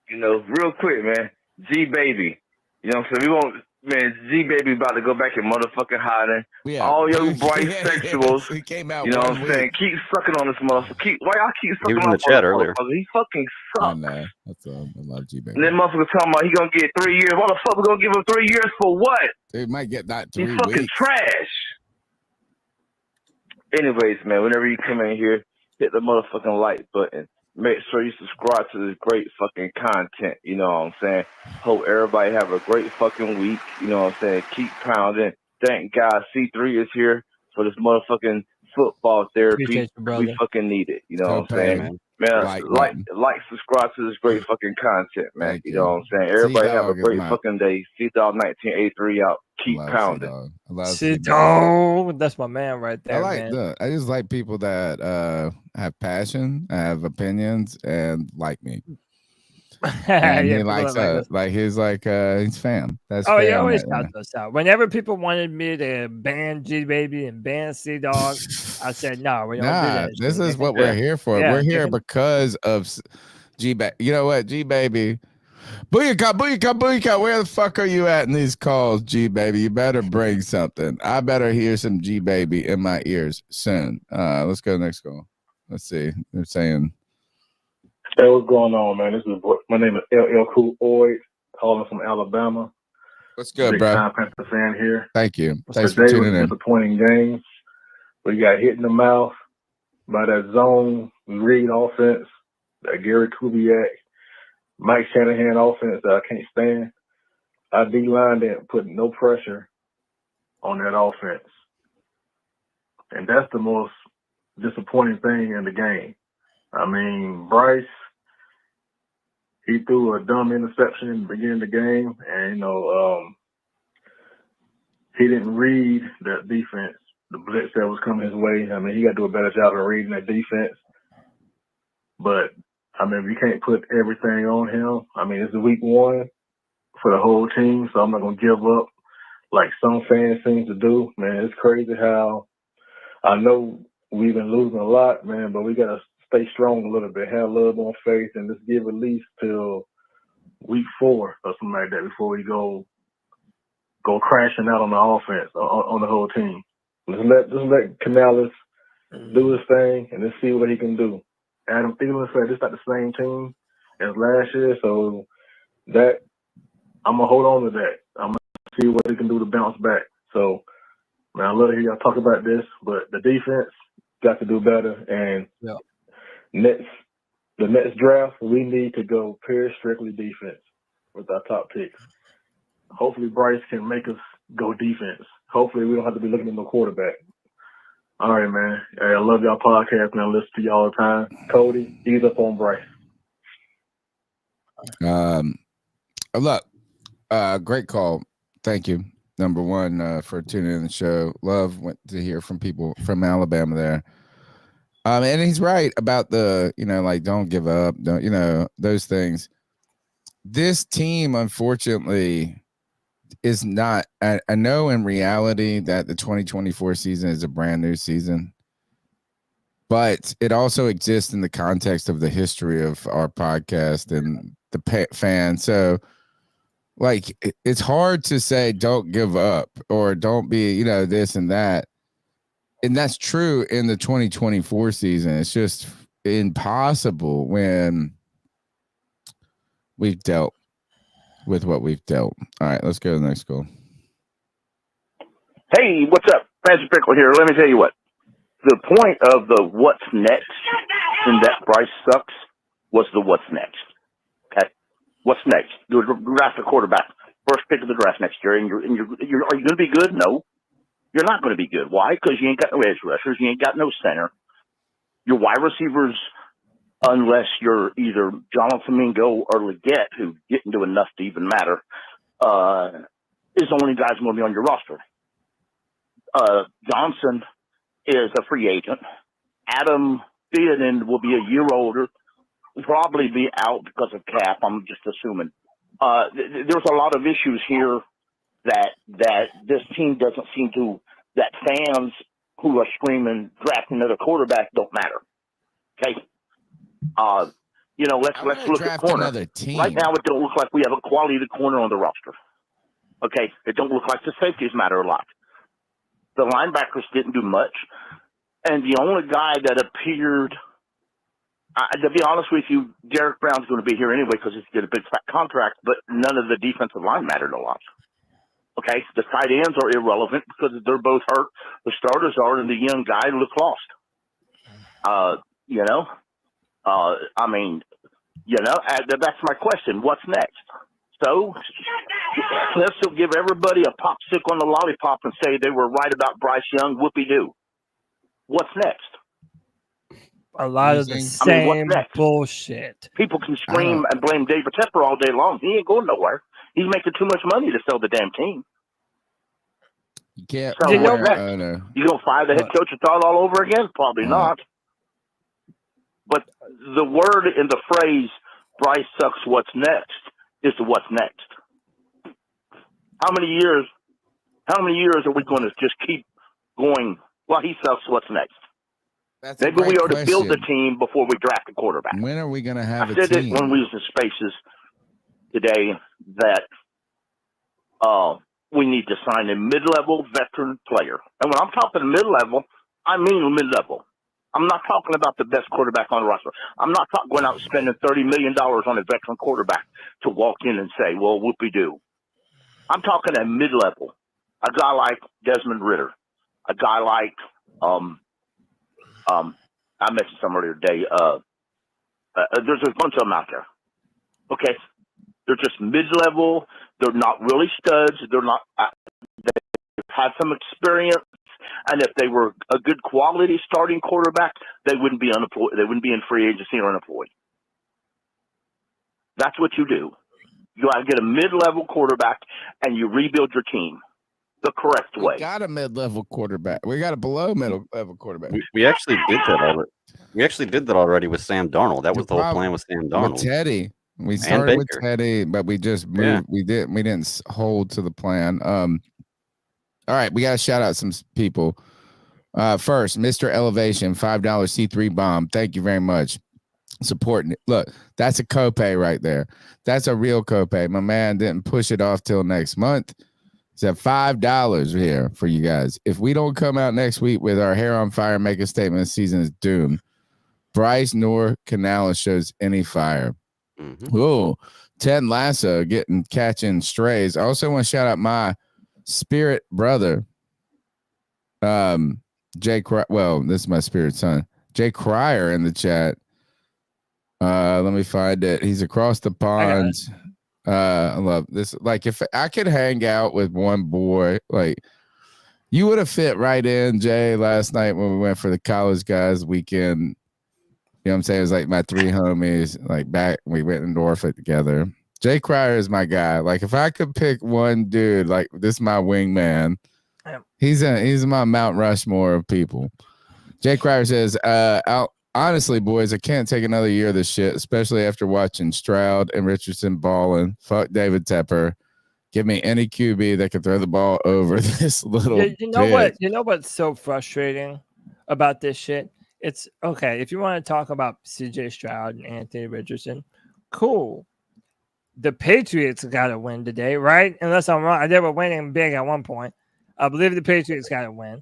[SPEAKER 13] You know, real quick, man. G Baby. You know what I'm saying? We won't, man, G Baby about to go back in motherfucking hiding.
[SPEAKER 1] Yeah.
[SPEAKER 13] All your Bryce sexuals.
[SPEAKER 1] He came out.
[SPEAKER 13] You know what I'm saying? Keep sucking on this motherfucker. Why y'all keep sucking on this motherfucker? He fucking sucks.
[SPEAKER 1] I know. That's I love G Baby.
[SPEAKER 13] And then motherfucker talking about he gonna get 3 years. Why the fuck we gonna give him 3 years for what?
[SPEAKER 1] They might get that 3
[SPEAKER 13] He's
[SPEAKER 1] weeks.
[SPEAKER 13] fucking trash. Anyways, man, whenever you come in here, hit the motherfucking like button. Make sure you subscribe to this great fucking content. You know what I'm saying? Hope everybody have a great fucking week. You know what I'm saying? Keep pounding. Thank God C3 is here for this motherfucking football therapy. We fucking need it. You know what I'm saying? Man, like, subscribe to this great fucking content, man. You know what I'm saying? Everybody have a great fucking day. C-Dog 1983 out. Keep pounding.
[SPEAKER 2] C-Dog. That's my man right there, man.
[SPEAKER 1] I just like people that have passion, have opinions, and like me. And he likes us. He's fam. That's
[SPEAKER 2] he
[SPEAKER 1] fam
[SPEAKER 2] always
[SPEAKER 1] right
[SPEAKER 2] shouts us out. Whenever people wanted me to ban G Baby and ban C-Dog, I said no. We don't do that.
[SPEAKER 1] This is what we're here for. We're here because of G Baby. You know what, G Baby? Booyaka. Where the fuck are you at in these calls, G Baby? You better bring something. I better hear some G Baby in my ears soon. Let's go to the next call. Let's see. They're saying.
[SPEAKER 14] Hey, what's going on, man? My name is LL Cool Oid, calling from Alabama.
[SPEAKER 1] What's good, bro?
[SPEAKER 14] Big-time Panther fan here.
[SPEAKER 1] Thank you. Thanks for tuning in.
[SPEAKER 14] Disappointing game. We got hit in the mouth by that zone read offense, that Gary Kubiak, Mike Shanahan offense that I can't stand. Our D-line didn't put no pressure on that offense. And that's the most disappointing thing in the game. I mean, Bryce, he threw a dumb interception in the beginning of the game, and, he didn't read that defense, the blitz that was coming his way. I mean, he got to do a better job of reading that defense. But, I mean, we can't put everything on him. I mean, it's week one for the whole team, so I'm not going to give up like some fans seem to do. Man, it's crazy how I know we've been losing a lot, man, but we got to stay strong a little bit, have a little more faith, and just give at least till week 4 or something like that before we go crashing out on the offense, on the whole team. Just let Canales do his thing and just see what he can do. Adam Thielen said this not the same team as last year, so that I'm gonna hold on to that. I'm gonna see what he can do to bounce back. So, man, I love to hear y'all talk about this, but the defense got to do better. And the next draft, we need to go pure strictly defense with our top picks. Hopefully, Bryce can make us go defense. Hopefully, we don't have to be looking at no quarterback. All right, man. Hey, I love y'all podcast, man. I listen to y'all all the time. Cody, ease up on Bryce.
[SPEAKER 1] Look, great call. Thank you. Number one, for tuning in the show. Love to hear from people from Alabama there. And he's right about the, don't give up, those things. This team, unfortunately, is not. I know in reality that the 2024 season is a brand new season, but it also exists in the context of the history of our podcast and the fans. So, it's hard to say don't give up or don't be, this and that. And that's true in the 2024 season. It's just impossible when we've dealt with what we've dealt. All right, let's go to the next call.
[SPEAKER 6] Hey, what's up? Fancy Pickle here. Let me tell you what. The point of the what's next in that Bryce sucks was the what's next. Okay? What's next? You draft a quarterback. First pick of the draft next year. And are you going to be good? No. You're not going to be good. Why? Because you ain't got no edge rushers. You ain't got no center. Your wide receivers, unless you're either Jonathan Mingo or Leggett, who didn't do enough to even matter, is the only guys going to be on your roster. Johnson is a free agent.
[SPEAKER 15] Adam Theoden will be a year older, probably be out because of cap. I'm just assuming. There's a lot of issues here that this team doesn't seem to. That fans who are screaming draft another quarterback don't matter. Okay. Let's look at corner. Right now, it don't look like we have a quality of the corner on the roster. Okay, it don't look like the safeties matter a lot. The linebackers didn't do much, and the only guy that appeared, to be honest with you, Derek Brown's going to be here anyway because he's got a big fat contract. But none of the defensive line mattered a lot. Okay, the tight ends are irrelevant because they're both hurt. The starters are, and the young guy looks lost. That's my question. What's next? So let's give everybody a popsicle on the lollipop and say they were right about Bryce Young. Whoopie-doo. What's next?
[SPEAKER 2] A lot of the same bullshit.
[SPEAKER 15] People can scream and blame David Tepper all day long. He ain't going nowhere. He's making too much money to sell the damn team.
[SPEAKER 1] You can't.
[SPEAKER 15] So what's next? You gonna fire the head coach and start all over again? Probably not. But the word in the phrase "Bryce sucks. What's next?" is what's next. How many years are we going to just keep going? Well, he sucks. What's next? Maybe we ought to build a team before we draft a quarterback.
[SPEAKER 1] When are we going to have
[SPEAKER 15] a team? I said it when we was in Spaces today that we need to sign a mid-level veteran player. And when I'm talking mid-level, I mean mid-level. I'm not talking about the best quarterback on the roster. I'm not going out and spending $30 million on a veteran quarterback to walk in and say, well, whoopie-doo. I'm talking a mid-level. A guy like Desmond Ridder. A guy like, I mentioned some earlier today. There's a bunch of them out there. Okay. They're just mid-level. They're not really studs. They're not, they've had some experience. And if they were a good quality starting quarterback, they wouldn't be unemployed. They wouldn't be in free agency or unemployed. That's what you do. You got to get a mid-level quarterback, and you rebuild your team the correct way.
[SPEAKER 1] We got a mid-level quarterback. We got a below middle-level quarterback.
[SPEAKER 3] We actually did that already. We actually did that already with Sam Darnold. That was the whole plan with Sam Darnold.
[SPEAKER 1] With Teddy. We started with Teddy, but we just moved. Yeah. We didn't hold to the plan. All right, we got to shout out some people. First, Mr. Elevation, $5 C3 bomb. Thank you very much. Supporting it. Look, that's a copay right there. That's a real copay. My man didn't push it off till next month. It's at $5 here for you guys. If we don't come out next week with our hair on fire, make a statement, the season is doomed. Bryce nor Canales shows any fire. Mm-hmm. Oh, Ted Lasso catching strays. I also want to shout out my spirit brother, Jay. Well, this is my spirit son, Jay Cryer, in the chat. Let me find it. He's across the pond. I love this. Like, if I could hang out with one boy, like you would have fit right in, Jay, last night when we went for the college guys weekend. You know what I'm saying? It was like my three homies, like back, we went in Norfolk together. Jay Cryer is my guy. Like, if I could pick one dude, like this is my wingman. He's my Mount Rushmore of people. Jay Cryer says, honestly, boys, I can't take another year of this shit, especially after watching Stroud and Richardson balling. Fuck David Tepper. Give me any QB that can throw the ball over this little.
[SPEAKER 2] You know what? You know what's so frustrating about this shit? It's okay if you want to talk about CJ Stroud and Anthony Richardson, cool. The Patriots got to win today, right? Unless I'm wrong, they were winning big at one point. I believe the Patriots got to win.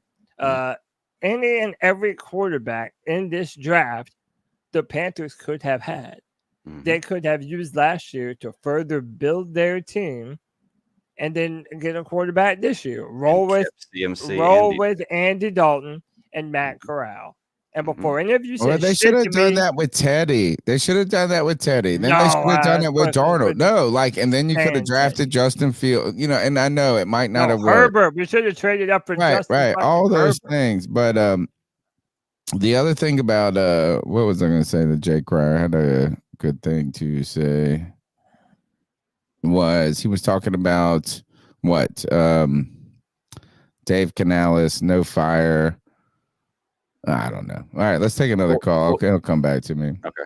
[SPEAKER 2] Any and every quarterback in this draft, the Panthers could have had. Mm-hmm. They could have used last year to further build their team, and then get a quarterback this year. Roll with Andy Dalton and Matt Corral. And before any of you said,
[SPEAKER 1] they should have done that with Teddy. They should have done that with Teddy. Then they should have done it with Darnold. And then you could have drafted Justin Fields. You know, and I know it might not have worked.
[SPEAKER 2] Herbert. We should have traded up for Justin.
[SPEAKER 1] Right. All those things. But the other thing about what was I going to say to Jay Cryer? I had a good thing to say. He was talking about what? Dave Canales, no fire. I don't know. All right, let's take another call. Okay, it'll come back to me.
[SPEAKER 3] Okay.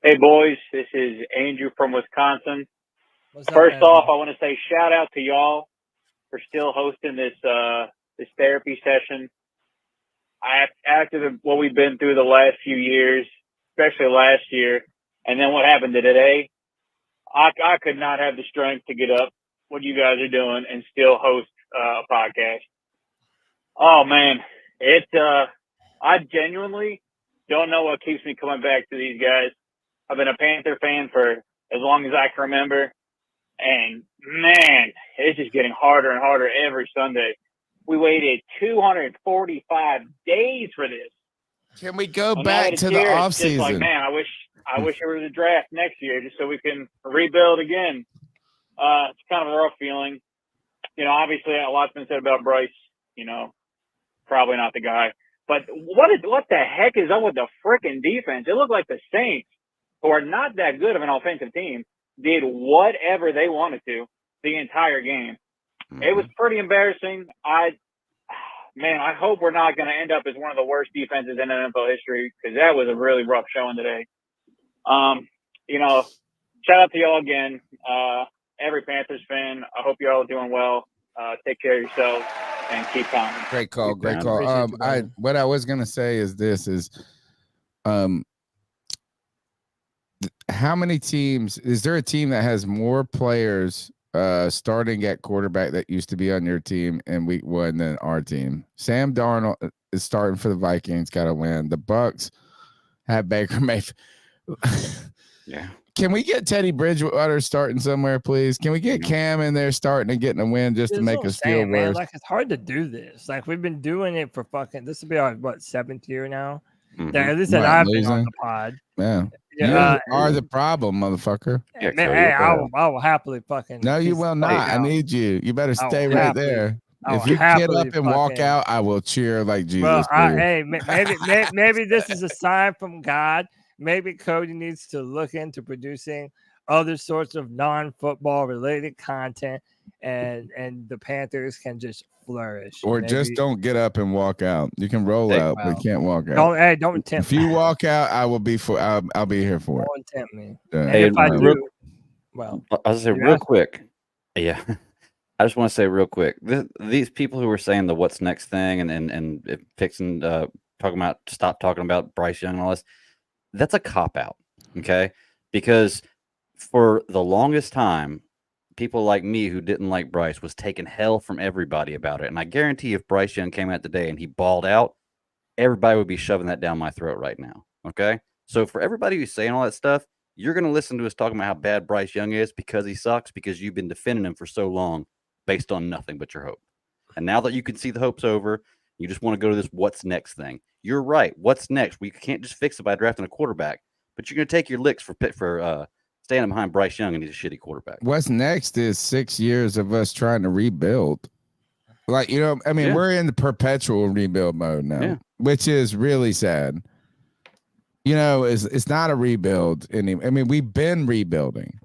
[SPEAKER 16] Hey, boys. This is Andrew from Wisconsin.
[SPEAKER 2] What's up,
[SPEAKER 16] First off,
[SPEAKER 2] Andrew?
[SPEAKER 16] I want to say shout out to y'all for still hosting this therapy session. After what we've been through the last few years, especially last year, and then what happened today, I could not have the strength to get up what you guys are doing and still host a podcast. Oh man, I genuinely don't know what keeps me coming back to these guys. I've been a Panther fan for as long as I can remember, and man, it's just getting harder and harder every Sunday. We waited 245 days for this.
[SPEAKER 1] Can we go
[SPEAKER 16] And
[SPEAKER 1] back
[SPEAKER 16] now
[SPEAKER 1] to
[SPEAKER 16] that
[SPEAKER 1] the
[SPEAKER 16] it's here,
[SPEAKER 1] off
[SPEAKER 16] it's just like,
[SPEAKER 1] season?
[SPEAKER 16] man, I wish there was a draft next year just so we can rebuild again. It's kind of a rough feeling. You know, obviously a lot's been said about Bryce, you know, probably not the guy. But what the heck is up with the freaking defense? It looked like the Saints, who are not that good of an offensive team, did whatever they wanted to the entire game. It was pretty embarrassing. I hope we're not going to end up as one of the worst defenses in NFL history, because that was a really rough showing today. You know, shout out to y'all again. Every Panthers fan, I hope y'all are doing well. Take care of yourselves and keep calm.
[SPEAKER 1] Great call. What I was going to say is this is, how many teams, is there a team that has more players starting at quarterback that used to be on your team in week 1 than our team? Sam Darnold is starting for the Vikings, got to win. The Bucks have Baker Mayfield.
[SPEAKER 3] Yeah.
[SPEAKER 1] Can we get Teddy Bridgewater starting somewhere, please? Can we get Cam in there starting and getting a win just to make us feel
[SPEAKER 2] man,
[SPEAKER 1] worse?
[SPEAKER 2] like, it's hard to do this. Like, we've been doing it for this will be our 7th year now. At least that I've been on the pod.
[SPEAKER 1] Yeah.
[SPEAKER 2] Yeah,
[SPEAKER 1] You are the problem, motherfucker.
[SPEAKER 2] Yeah, man, hey, I will happily fucking.
[SPEAKER 1] No, you will not. I need you. You better stay right there. If you get up and walk out, I will cheer like Jesus.
[SPEAKER 2] Well, hey, maybe this is a sign from God. Maybe Cody needs to look into producing other sorts of non-football related content, and the Panthers can just flourish.
[SPEAKER 1] Or just don't get up and walk out. You can roll out, but you can't walk out.
[SPEAKER 2] Don't tempt
[SPEAKER 1] me. If you
[SPEAKER 2] me.
[SPEAKER 1] walk out, I will be for. I'll be here for it.
[SPEAKER 2] Don't tempt me.
[SPEAKER 3] Hey,
[SPEAKER 2] if I do, well,
[SPEAKER 3] I was gonna say real quick. Yeah, I just want to say real quick. These people who were saying the what's next thing and fixing talking about stop talking about Bryce Young and all this. That's a cop out, okay? Because for the longest time, people like me who didn't like Bryce was taking hell from everybody about it. And I guarantee if Bryce Young came out today and he balled out, everybody would be shoving that down my throat right now, okay? So for everybody who's saying all that stuff, you're going to listen to us talking about how bad Bryce Young is because he sucks, because you've been defending him for so long based on nothing but your hope. And now that you can see the hope's over, you just want to go to this what's next thing. You're right. What's next? We can't just fix it by drafting a quarterback, but you're going to take your licks for standing behind Bryce Young and he's a shitty quarterback.
[SPEAKER 1] What's next is 6 years of us trying to rebuild. Like, you know, I mean, we're in the perpetual rebuild mode now, which is really sad. You know, it's not a rebuild anymore. I mean, we've been rebuilding.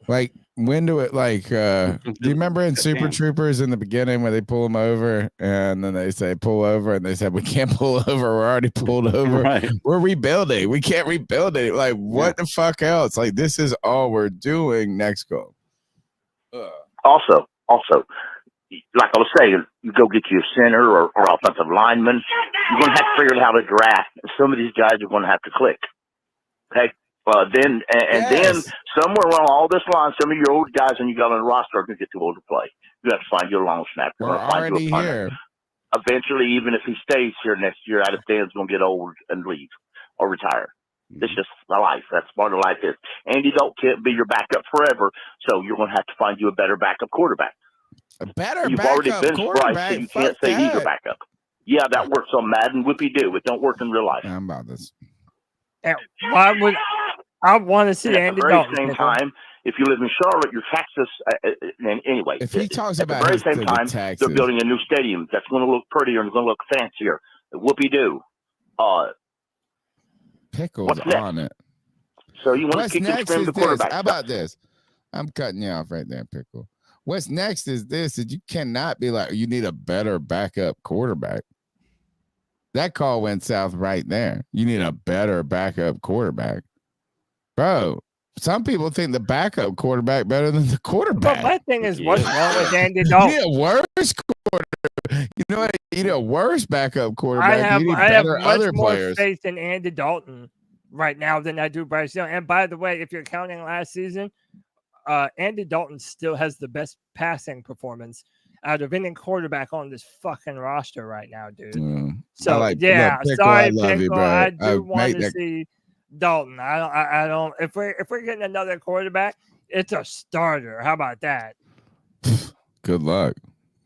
[SPEAKER 1] Like, when do it, like, do you remember in Super Troopers in the beginning when they pull them over and then they say pull over and they said we can't pull over, we're already pulled over.
[SPEAKER 3] Right.
[SPEAKER 1] We're rebuilding, we can't rebuild it. Like, what the fuck else? Like, this is all we're doing. Next go.
[SPEAKER 15] Also, like I was saying, you go get you a center or offensive lineman, you're going to have to figure out how to draft. Some of these guys are going to have to click. Okay. Then somewhere along all this line, some of your old guys and you got on the roster are going to get too old to play. You have to find your long snapper.
[SPEAKER 1] We're already here.
[SPEAKER 15] Eventually, even if he stays here next year, Addison's going to get old and leave or retire. It's just life. That's part of life. Is Andy Dalton can't be your backup forever, so you're going to have to find you a better backup quarterback. You've already benched Bryce, so you can't say he's your backup. Yeah, that works on Madden, whoopie-doo. It don't work in real life.
[SPEAKER 1] I'm about this.
[SPEAKER 2] Why would I want to see Andy Dalton?
[SPEAKER 15] At the very same time, if you live in Charlotte, your taxes. Anyway,
[SPEAKER 1] if he talks about
[SPEAKER 15] at the very same time, they're building a new stadium that's going to look prettier and going to look fancier. Whoopie-doo.
[SPEAKER 1] Pickles on it.
[SPEAKER 15] So you want to keep them screaming the quarterback.
[SPEAKER 1] How about this? I'm cutting you off right there, Pickle. What's next is this: is you cannot be like you need a better backup quarterback. That call went south right there. You need a better backup quarterback. Bro, some people think the backup quarterback better than the quarterback.
[SPEAKER 2] But my thing is, what's wrong with Andy Dalton?
[SPEAKER 1] You need a worse quarterback. You know what? You need a worse backup quarterback.
[SPEAKER 2] I have much
[SPEAKER 1] other
[SPEAKER 2] more
[SPEAKER 1] players.
[SPEAKER 2] faith in Andy Dalton right now than I do Bryce Young. And by the way, if you're counting last season, Andy Dalton still has the best passing performance out of any quarterback on this fucking roster right now, dude. So
[SPEAKER 1] look,
[SPEAKER 2] sorry,
[SPEAKER 1] I love you,
[SPEAKER 2] Pickle.
[SPEAKER 1] bro.
[SPEAKER 2] I do want to see Dalton. I don't. If we're getting another quarterback, it's a starter. How about that?
[SPEAKER 1] Good luck.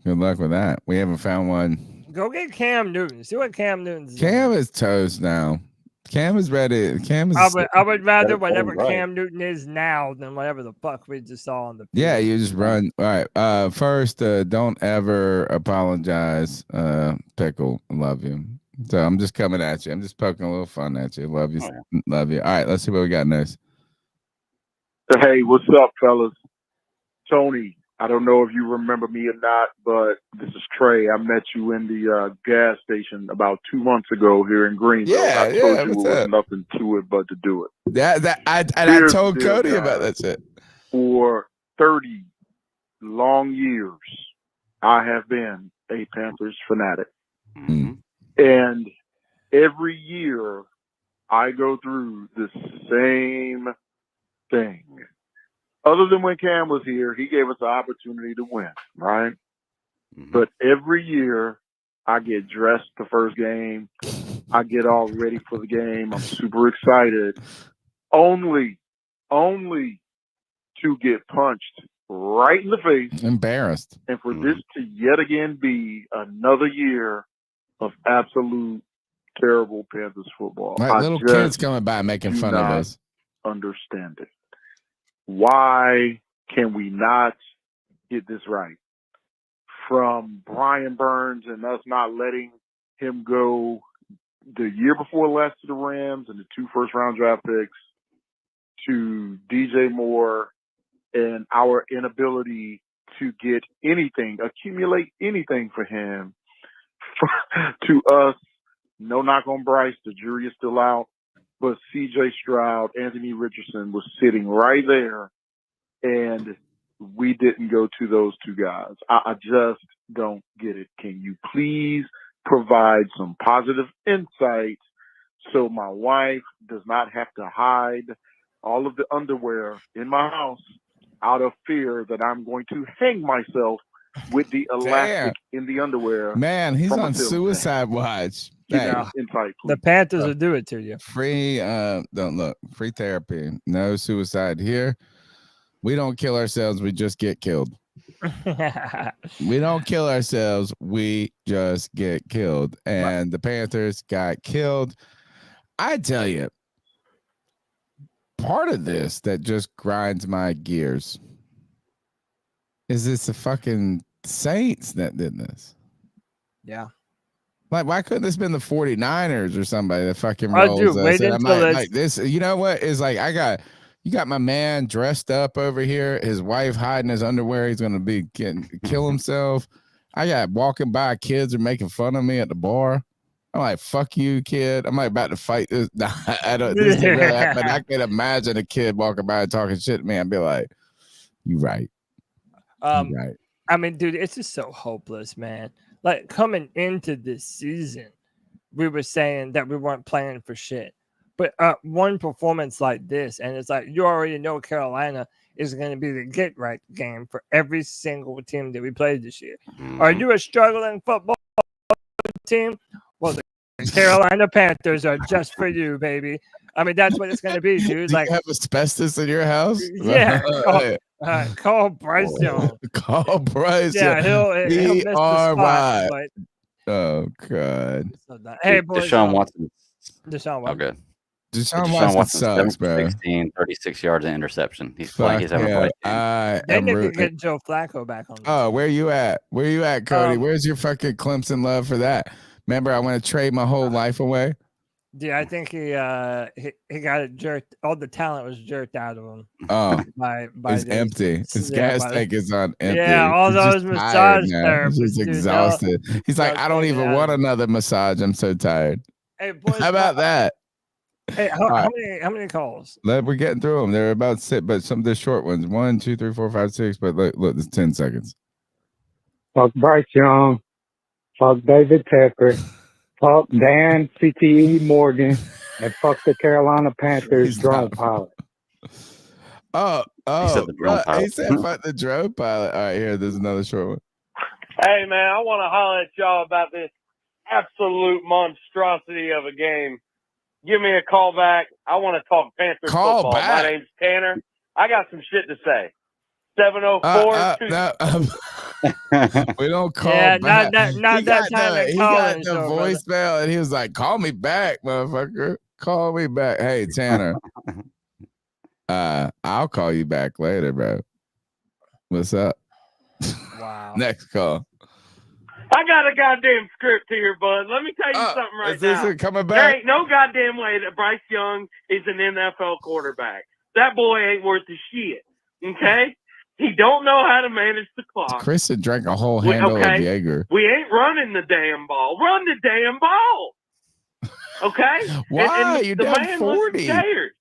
[SPEAKER 1] Good luck with that. We haven't found one.
[SPEAKER 2] Go get Cam Newton. See what Cam Newton's
[SPEAKER 1] Cam is toast now. Cam is ready. Cam is.
[SPEAKER 2] I would rather whatever Cam Newton is now than whatever the fuck we just saw on the field.
[SPEAKER 1] Yeah, you just run. All right. First, don't ever apologize. Pickle, I love you. So I'm just coming at you. I'm just poking a little fun at you. Love you. Love you. All right, let's see what we got next.
[SPEAKER 17] Hey, what's up, fellas? Tony, I don't know if you remember me or not, but this is Trey. I met you in the gas station about 2 months ago here in Greenville. I told you it was nothing to it but to do it.
[SPEAKER 1] I told Cody about that shit.
[SPEAKER 17] For 30 long years, I have been a Panthers fanatic.
[SPEAKER 1] Mm-hmm.
[SPEAKER 17] And every year, I go through the same thing. Other than when Cam was here, he gave us the opportunity to win, right?
[SPEAKER 3] Mm-hmm.
[SPEAKER 17] But every year, I get dressed the first game. I get all ready for the game. I'm super excited. Only to get punched right in the face.
[SPEAKER 1] Embarrassed.
[SPEAKER 17] And for this to yet again be another year of absolute terrible Panthers football.
[SPEAKER 1] Like little kids coming by making fun of us.
[SPEAKER 17] Understand it. Why can we not get this right? From Brian Burns and us not letting him go the year before last to the Rams and the 2 first-round draft picks, to DJ Moore and our inability to get anything, accumulate anything for him, to us, no knock on Bryce, the jury is still out, but CJ Stroud, Anthony Richardson was sitting right there, and we didn't go to those 2 guys. I just don't get it. Can you please provide some positive insight so my wife does not have to hide all of the underwear in my house out of fear that I'm going to hang myself with the elastic in the underwear?
[SPEAKER 1] Man, he's on suicide watch.
[SPEAKER 17] Insight,
[SPEAKER 2] the Panthers will do it to you.
[SPEAKER 1] Free, free therapy. No suicide here. We don't kill ourselves. We just get killed. We don't kill ourselves. We just get killed. And the Panthers got killed. I tell you, part of this that just grinds my gears is it's the fucking Saints that did this.
[SPEAKER 2] Yeah.
[SPEAKER 1] Like, why couldn't this been the 49ers or somebody that fucking rolls us? Like this, you know what? Is like, you got my man dressed up over here, his wife hiding his underwear. He's going to kill himself. I got walking by, kids are making fun of me at the bar. I'm like, fuck you, kid. I'm like about to fight this. I don't, this didn't really happen. I can imagine a kid walking by and talking shit to me and be like, you right. Right.
[SPEAKER 2] I mean, dude, it's just so hopeless, man. Like, coming into this season, we were saying that we weren't playing for shit. But one performance like this, and it's like, you already know Carolina is going to be the get-right game for every single team that we played this year. Mm-hmm. Are you a struggling football team? Well, the Carolina Panthers are just for you, baby. I mean, that's what it's going to be, dude.
[SPEAKER 1] Do you have asbestos in your house?
[SPEAKER 2] Yeah. Call Bryce Young.
[SPEAKER 1] Call Bryce Young.
[SPEAKER 2] Yeah, he'll miss the spot, but...
[SPEAKER 1] Oh, God.
[SPEAKER 2] Hey, boys.
[SPEAKER 3] Deshaun Watson.
[SPEAKER 2] Okay.
[SPEAKER 1] Deshaun Watson sucks, bro.
[SPEAKER 3] 16, 36 yards and interception. He's playing. He's having a great game.
[SPEAKER 2] They need to get Joe Flacco back on.
[SPEAKER 1] Oh, where you at? Where you at, Cody? Where's your fucking Clemson love for that? Remember, I want to trade my whole life away.
[SPEAKER 2] Dude, I think he got it jerked. All the talent was jerked out of him.
[SPEAKER 1] Oh,
[SPEAKER 2] by
[SPEAKER 1] it's
[SPEAKER 2] those,
[SPEAKER 1] empty. His
[SPEAKER 2] yeah,
[SPEAKER 1] gas
[SPEAKER 2] by-
[SPEAKER 1] tank is on empty.
[SPEAKER 2] Yeah, all
[SPEAKER 1] He's
[SPEAKER 2] those
[SPEAKER 1] just tired
[SPEAKER 2] massage
[SPEAKER 1] now. He's
[SPEAKER 2] therapists,
[SPEAKER 1] just
[SPEAKER 2] dude,
[SPEAKER 1] exhausted. He's like,
[SPEAKER 2] they'll
[SPEAKER 1] I don't
[SPEAKER 2] take it
[SPEAKER 1] even
[SPEAKER 2] out
[SPEAKER 1] want
[SPEAKER 2] of him.
[SPEAKER 1] another massage. I'm so tired.
[SPEAKER 2] Hey, boys,
[SPEAKER 1] How about that?
[SPEAKER 2] Hey,
[SPEAKER 1] All right.
[SPEAKER 2] how many calls?
[SPEAKER 1] We're getting through them. They're about 6, but some of the short ones. 1, 2, 3, 4, 5, 6. But look, it's 10 seconds.
[SPEAKER 18] Fuck Bryce Young. Fuck David Tepper. Fuck Dan CTE Morgan. And fuck the Carolina Panthers drone pilot.
[SPEAKER 1] Oh,
[SPEAKER 3] He said the drone
[SPEAKER 1] he
[SPEAKER 3] pilot.
[SPEAKER 1] said fuck the drone pilot. All right, here, there's another short one.
[SPEAKER 8] Hey, man, I want to holler at y'all about this absolute monstrosity of a game. Give me a call back. I want to talk Panthers
[SPEAKER 1] Call
[SPEAKER 8] football.
[SPEAKER 1] back.
[SPEAKER 8] My name's Tanner. I got some shit to say. 704
[SPEAKER 1] We don't call
[SPEAKER 2] Yeah,
[SPEAKER 1] back.
[SPEAKER 2] not
[SPEAKER 1] He
[SPEAKER 2] that
[SPEAKER 1] got
[SPEAKER 2] time
[SPEAKER 1] the,
[SPEAKER 2] to
[SPEAKER 1] he
[SPEAKER 2] call
[SPEAKER 1] got
[SPEAKER 2] in
[SPEAKER 1] the
[SPEAKER 2] show, brother.
[SPEAKER 1] voicemail, and he was like, "Call me back, motherfucker. Call me back." Hey, Tanner. I'll call you back later, bro. What's up?
[SPEAKER 2] Wow.
[SPEAKER 1] Next call.
[SPEAKER 8] I got a goddamn script here, bud. Let me tell you something right
[SPEAKER 1] is this
[SPEAKER 8] now.
[SPEAKER 1] it coming
[SPEAKER 8] There
[SPEAKER 1] back?
[SPEAKER 8] ain't no goddamn way that Bryce Young is an NFL quarterback. That boy ain't worth a shit. Okay? He don't know how to manage the clock.
[SPEAKER 1] Kristen drank a whole handle of Jaeger.
[SPEAKER 8] We ain't running the damn ball. Run the damn ball. Okay?
[SPEAKER 1] Why?
[SPEAKER 8] And
[SPEAKER 1] You're
[SPEAKER 8] the
[SPEAKER 1] down
[SPEAKER 8] man
[SPEAKER 1] 40.
[SPEAKER 8] looks scared.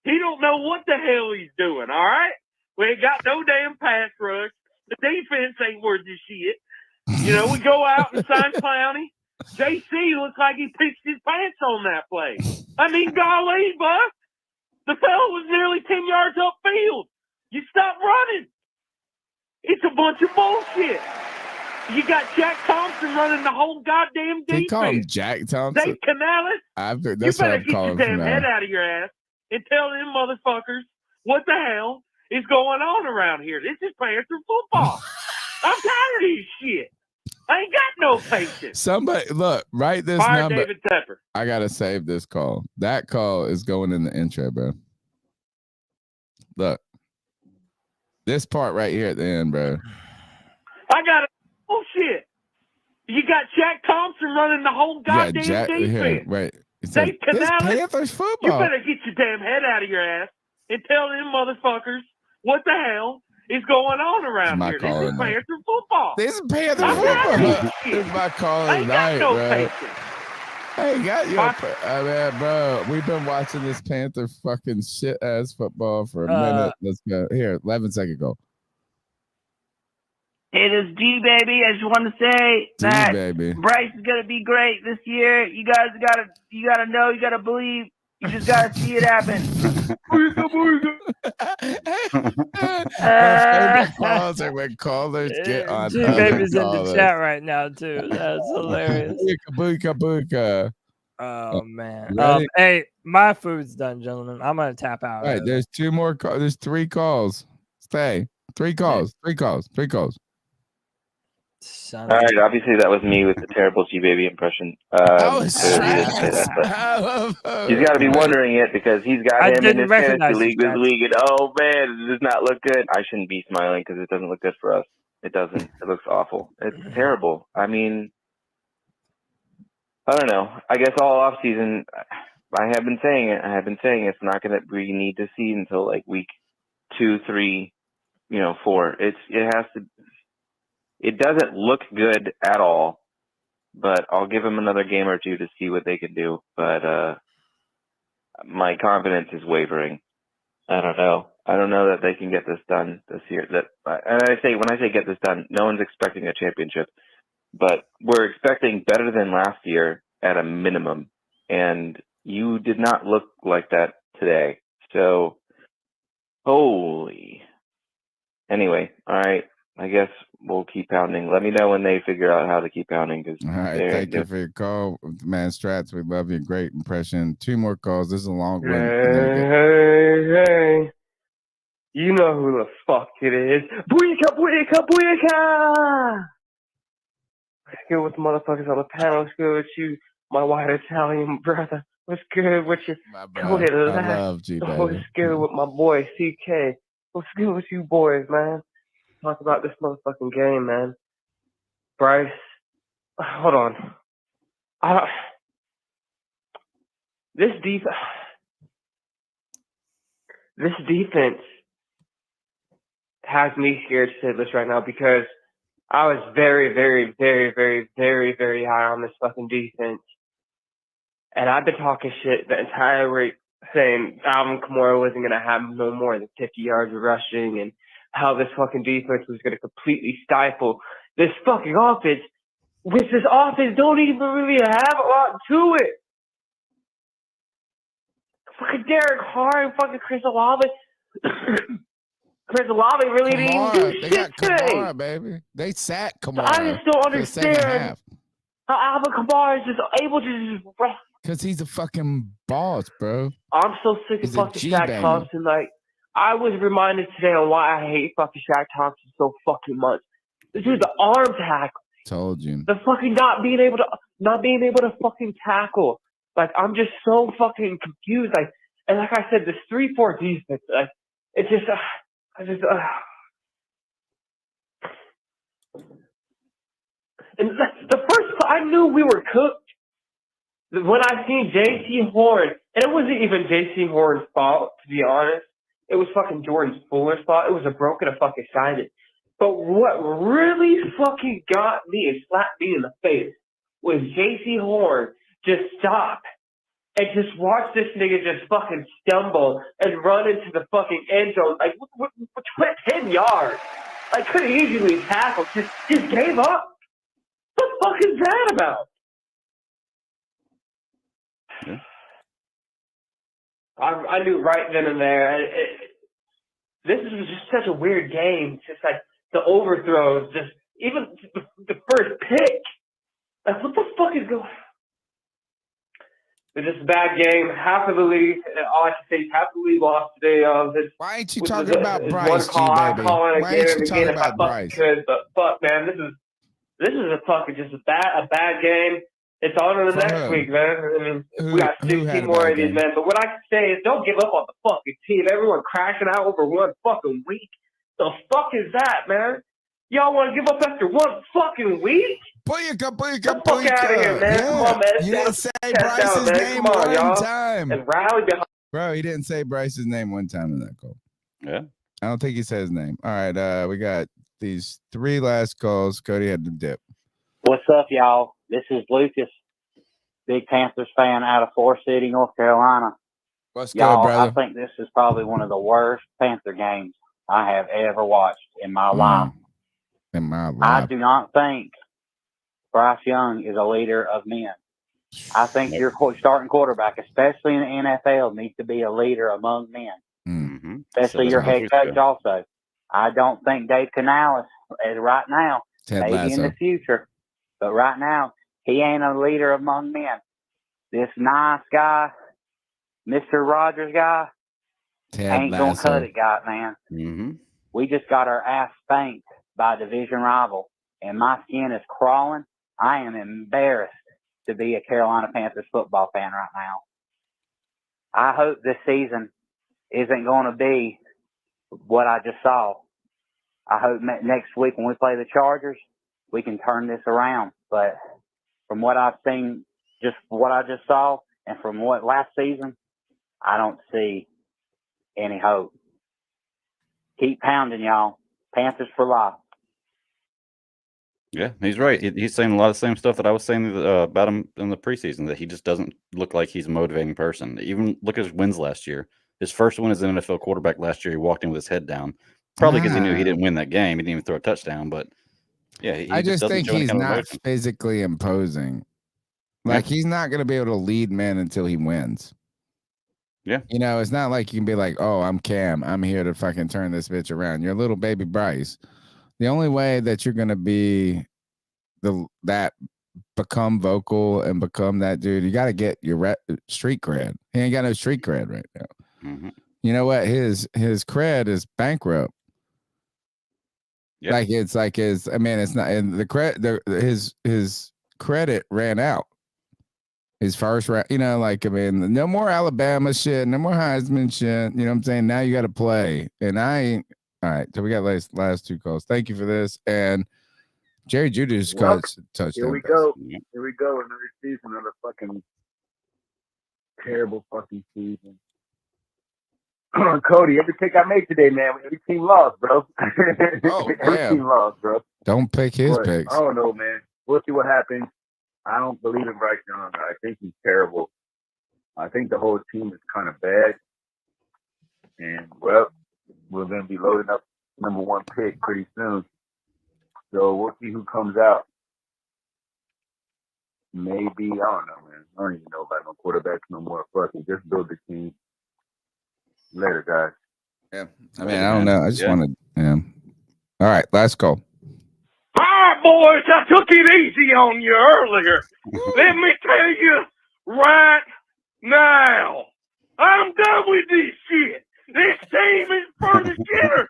[SPEAKER 8] He don't know what the hell he's doing, all right? We ain't got no damn pass rush. The defense ain't worth a shit. You know, we go out and sign Clowney. JC looks like he pitched his pants on that play. I mean, golly, bud. The fella was nearly 10 yards upfield. You stop running. It's a bunch of bullshit. You got Jack Thompson running the whole goddamn defense.
[SPEAKER 1] They call him Jack Thompson.
[SPEAKER 8] Dave Canales,
[SPEAKER 1] That's
[SPEAKER 8] you
[SPEAKER 1] what
[SPEAKER 8] better
[SPEAKER 1] I'm
[SPEAKER 8] get your
[SPEAKER 1] calling
[SPEAKER 8] damn
[SPEAKER 1] from
[SPEAKER 8] head
[SPEAKER 1] now.
[SPEAKER 8] out of your ass and tell them motherfuckers what the hell is going on around here. This is Panther football. I'm tired of this shit. I ain't got no patience.
[SPEAKER 1] Somebody look, write this
[SPEAKER 8] Fire
[SPEAKER 1] number.
[SPEAKER 8] David Tepper.
[SPEAKER 1] I gotta save this call. That call is going in the intro, bro. Look, this part right here at the end, bro.
[SPEAKER 8] I got bullshit. You got Jack Thompson running the whole goddamn defense.
[SPEAKER 1] Here, wait. It says,
[SPEAKER 8] Dave
[SPEAKER 1] this
[SPEAKER 8] Canales,
[SPEAKER 1] Panthers
[SPEAKER 8] you
[SPEAKER 1] football.
[SPEAKER 8] better get your damn head out of your ass and tell them motherfuckers what the hell is going on around
[SPEAKER 1] My
[SPEAKER 8] here.
[SPEAKER 1] call
[SPEAKER 8] This is
[SPEAKER 1] tonight.
[SPEAKER 8] Panther football.
[SPEAKER 1] This is Panther
[SPEAKER 8] I'm tired of
[SPEAKER 1] football.
[SPEAKER 8] this shit.
[SPEAKER 1] This is my call
[SPEAKER 8] I ain't got
[SPEAKER 1] tonight,
[SPEAKER 8] no
[SPEAKER 1] bro.
[SPEAKER 8] patience.
[SPEAKER 1] I ain't got your. I mean, bro, we've been watching this Panther fucking shit ass football for a minute. Let's go. Here, 11-second goal.
[SPEAKER 19] Hey, this is G baby. I just want to say that
[SPEAKER 1] baby.
[SPEAKER 19] Bryce is gonna be great this year. You guys gotta know, you gotta believe. You just gotta see it happen.
[SPEAKER 1] My favorite calls are when callers get on
[SPEAKER 2] G
[SPEAKER 1] other
[SPEAKER 2] Baby's in the
[SPEAKER 1] callers.
[SPEAKER 2] chat right now too. That's hilarious.
[SPEAKER 1] Booka, booka.
[SPEAKER 2] Oh man.
[SPEAKER 1] Ready?
[SPEAKER 2] Hey, my food's done, gentlemen. I'm gonna tap out.
[SPEAKER 1] All right, there's 2 more calls. There's 3 calls. Stay. 3 calls. 3 calls. 3 calls.
[SPEAKER 20] All right, obviously that was me with the terrible G-Baby impression.
[SPEAKER 1] Oh,
[SPEAKER 20] So he didn't say that, but he's got to be wondering it because he's got
[SPEAKER 2] I
[SPEAKER 20] him in
[SPEAKER 2] didn't
[SPEAKER 20] his fantasy
[SPEAKER 2] recognize
[SPEAKER 20] league
[SPEAKER 2] you,
[SPEAKER 20] this
[SPEAKER 2] Chad.
[SPEAKER 20] week, and oh man, it does not look good. I shouldn't be smiling because it doesn't look good for us. It doesn't. It looks awful. It's terrible. I mean, I don't know. I guess all off season, I have been saying it. I have been saying it's not going to. We need to see until like week 2, 3, 4. It has to. It doesn't look good at all, but I'll give them another game or 2 to see what they can do. But my confidence is wavering. I don't know. I don't know that they can get this done this year. And when I say get this done, no one's expecting a championship, but we're expecting better than last year at a minimum. And you did not look like that today. So, holy. Anyway, all right. I guess we'll keep pounding. Let me know when they figure out how to keep pounding.
[SPEAKER 1] All right, thank you for your call, man. Strats, we love you. Great impression. 2 more calls. This is a long one.
[SPEAKER 21] Hey. You know who the fuck it is. Booyaka, booyaka, booyaka! What's good with the motherfuckers on the panel? What's good with you, my white Italian brother? What's good with you?
[SPEAKER 1] bro. I love you, baby.
[SPEAKER 21] What's good with my boy, CK? What's good with you boys, man? Talk about this motherfucking game, man. Bryce, hold on. This defense has me scared shitless right now because I was very, very, very, very, very, very high on this fucking defense. And I've been talking shit the entire week saying Alvin Kamara wasn't going to have no more than 50 yards of rushing and how this fucking defense was going to completely stifle this fucking offense, which this offense don't even really have a lot to it. Fucking Derek Carr and fucking Chris Olave. Chris Olave really didn't even do
[SPEAKER 1] They
[SPEAKER 21] shit
[SPEAKER 1] got
[SPEAKER 21] today.
[SPEAKER 1] Kamara, baby. They sat
[SPEAKER 21] So
[SPEAKER 1] Kamara.
[SPEAKER 21] I just don't
[SPEAKER 1] for the second
[SPEAKER 21] understand
[SPEAKER 1] half.
[SPEAKER 21] how Alvin Kamara is just able to just run.
[SPEAKER 1] Because he's a fucking boss, bro.
[SPEAKER 21] I'm so sick of
[SPEAKER 1] He's a
[SPEAKER 21] fucking Shaq
[SPEAKER 1] G-banger.
[SPEAKER 21] Thompson. Like, I was reminded today on why I hate fucking Shaq Thompson so fucking much. This is the arm tackle.
[SPEAKER 1] Told you.
[SPEAKER 21] The fucking not being able to fucking tackle. Like, I'm just so fucking confused. Like, and like I said, this 3-4 defense, like, it's just, And the first, I knew we were cooked when I seen J.C. Horn, and it wasn't even J.C. Horn's fault, to be honest. It was fucking Jordan Fuller's fault. It was a broken a fucking sided. But what really fucking got me and slapped me in the face was J.C. Horn just stop and just watch this nigga just fucking stumble and run into the fucking end zone. Like, what 10 yards? Like, could have easily tackled. Just gave up. What the fuck is that about?
[SPEAKER 3] Yeah.
[SPEAKER 21] I knew right then and there. This is just such a weird game. It's just like the overthrows, just even the first pick. Like, what the fuck is going on? It's just a bad game. Half of the league, all I can say is half the league lost today.
[SPEAKER 1] Why ain't you talking about Bryce,
[SPEAKER 21] one call,
[SPEAKER 1] G-baby?
[SPEAKER 21] I call it
[SPEAKER 1] Why
[SPEAKER 21] again
[SPEAKER 1] ain't
[SPEAKER 21] and
[SPEAKER 1] you
[SPEAKER 21] again
[SPEAKER 1] talking
[SPEAKER 21] if I
[SPEAKER 1] about
[SPEAKER 21] fucking
[SPEAKER 1] Bryce?
[SPEAKER 21] could. But fuck, man, this is a fucking just a bad game. It's on to the
[SPEAKER 1] For
[SPEAKER 21] next
[SPEAKER 1] who?
[SPEAKER 21] week, man. I mean,
[SPEAKER 1] Who-
[SPEAKER 21] we got
[SPEAKER 1] who had
[SPEAKER 21] 16
[SPEAKER 1] a
[SPEAKER 21] more
[SPEAKER 1] bad
[SPEAKER 21] of these,
[SPEAKER 1] game?
[SPEAKER 21] man. But what I can say is don't give up on the fucking team. Everyone crashing out over one fucking week. The fuck is that, man? Y'all want to give up after one fucking week?
[SPEAKER 1] Booyaka,
[SPEAKER 21] Get the fuck out of here, man.
[SPEAKER 1] Yeah.
[SPEAKER 21] Come on, man.
[SPEAKER 1] You
[SPEAKER 21] Stand
[SPEAKER 1] didn't say
[SPEAKER 21] the chest
[SPEAKER 1] Bryce's
[SPEAKER 21] out, man.
[SPEAKER 1] name
[SPEAKER 21] Come on,
[SPEAKER 1] one
[SPEAKER 21] y'all.
[SPEAKER 1] time.
[SPEAKER 21] And rally behind.
[SPEAKER 1] Bro, he didn't say Bryce's name one time in that call.
[SPEAKER 3] Yeah.
[SPEAKER 1] I don't think he said his name. All right, we got these 3 last calls. Cody had to dip.
[SPEAKER 4] What's up, y'all? This is Lucas, big Panthers fan out of Forest City, North Carolina.
[SPEAKER 1] What's
[SPEAKER 4] Y'all,
[SPEAKER 1] good, brother?
[SPEAKER 4] I think this is probably one of the worst Panther games I have ever watched in my life.
[SPEAKER 1] In my life.
[SPEAKER 4] I do not think Bryce Young is a leader of men. I think your starting quarterback, especially in the NFL, needs to be a leader among men,
[SPEAKER 3] Mm-hmm.
[SPEAKER 4] especially your head coach also. I don't think Dave Canales is right now,
[SPEAKER 1] Ted
[SPEAKER 4] maybe in
[SPEAKER 1] Lasso.
[SPEAKER 4] the future, but right now, he ain't a leader among men. This nice guy, Mr. Rogers guy,
[SPEAKER 1] Ted
[SPEAKER 4] ain't going to
[SPEAKER 1] Lasso.
[SPEAKER 4] cut it, guy, man.
[SPEAKER 3] Mm-hmm.
[SPEAKER 4] We just got our ass spanked by a division rival, and my skin is crawling. I am embarrassed to be a Carolina Panthers football fan right now. I hope this season isn't going to be what I just saw. I hope next week when we play the Chargers, we can turn this around. But from what I've seen, just what I just saw, and from what last season, I don't see any hope. Keep pounding, y'all. Panthers for life.
[SPEAKER 3] Yeah, he's right. He's saying a lot of the same stuff that I was saying about him in the preseason, that he just doesn't look like he's a motivating person. Even look at his wins last year. His first win as an NFL quarterback last year, he walked in with his head down. Probably because he knew he didn't win that game. He didn't even throw a touchdown. But, yeah, he
[SPEAKER 1] I just
[SPEAKER 3] doesn't
[SPEAKER 1] think
[SPEAKER 3] show any
[SPEAKER 1] he's
[SPEAKER 3] kind of
[SPEAKER 1] not
[SPEAKER 3] emotion.
[SPEAKER 1] physically imposing. Like, he's not going to be able to lead men until he wins.
[SPEAKER 3] Yeah.
[SPEAKER 1] You know, it's not like you can be like, oh, I'm Cam. I'm here to fucking turn this bitch around. You're a little baby Bryce. The only way that you're going to be become vocal and become that dude, you got to get your street cred. He ain't got no street cred right now.
[SPEAKER 3] Mm-hmm.
[SPEAKER 1] You know what? His cred is bankrupt.
[SPEAKER 3] Yep.
[SPEAKER 1] Like it's not, and the credit, his credit ran out. His first round, no more Alabama shit, no more Heisman shit. You know what I'm saying? Now you got to play, and I ain't. All right, so we got last 2 calls. Thank you for this, and Jerry Judy's caught touchdown.
[SPEAKER 17] Here we go. Here we go. Another season of the fucking
[SPEAKER 14] terrible fucking season. Cody, every pick I made today, man, every team lost, bro. Every team lost, bro.
[SPEAKER 1] Don't pick his
[SPEAKER 14] But
[SPEAKER 1] picks.
[SPEAKER 14] I don't know, man. We'll see what happens. I don't believe in Bryce Young. I think he's terrible. I think the whole team is kind of bad. And, well, we're going to be loading up number 1 pick pretty soon. So we'll see who comes out. Maybe, I don't know, man. I don't even know about no quarterbacks no more. Fuck it. Just build the team. Later, guys.
[SPEAKER 1] Yeah. I mean, I don't know. I just wanted, All right, last call.
[SPEAKER 5] All right, boys, I took it easy on you earlier. Let me tell you right now, I'm done with this shit. This team is for the shitter.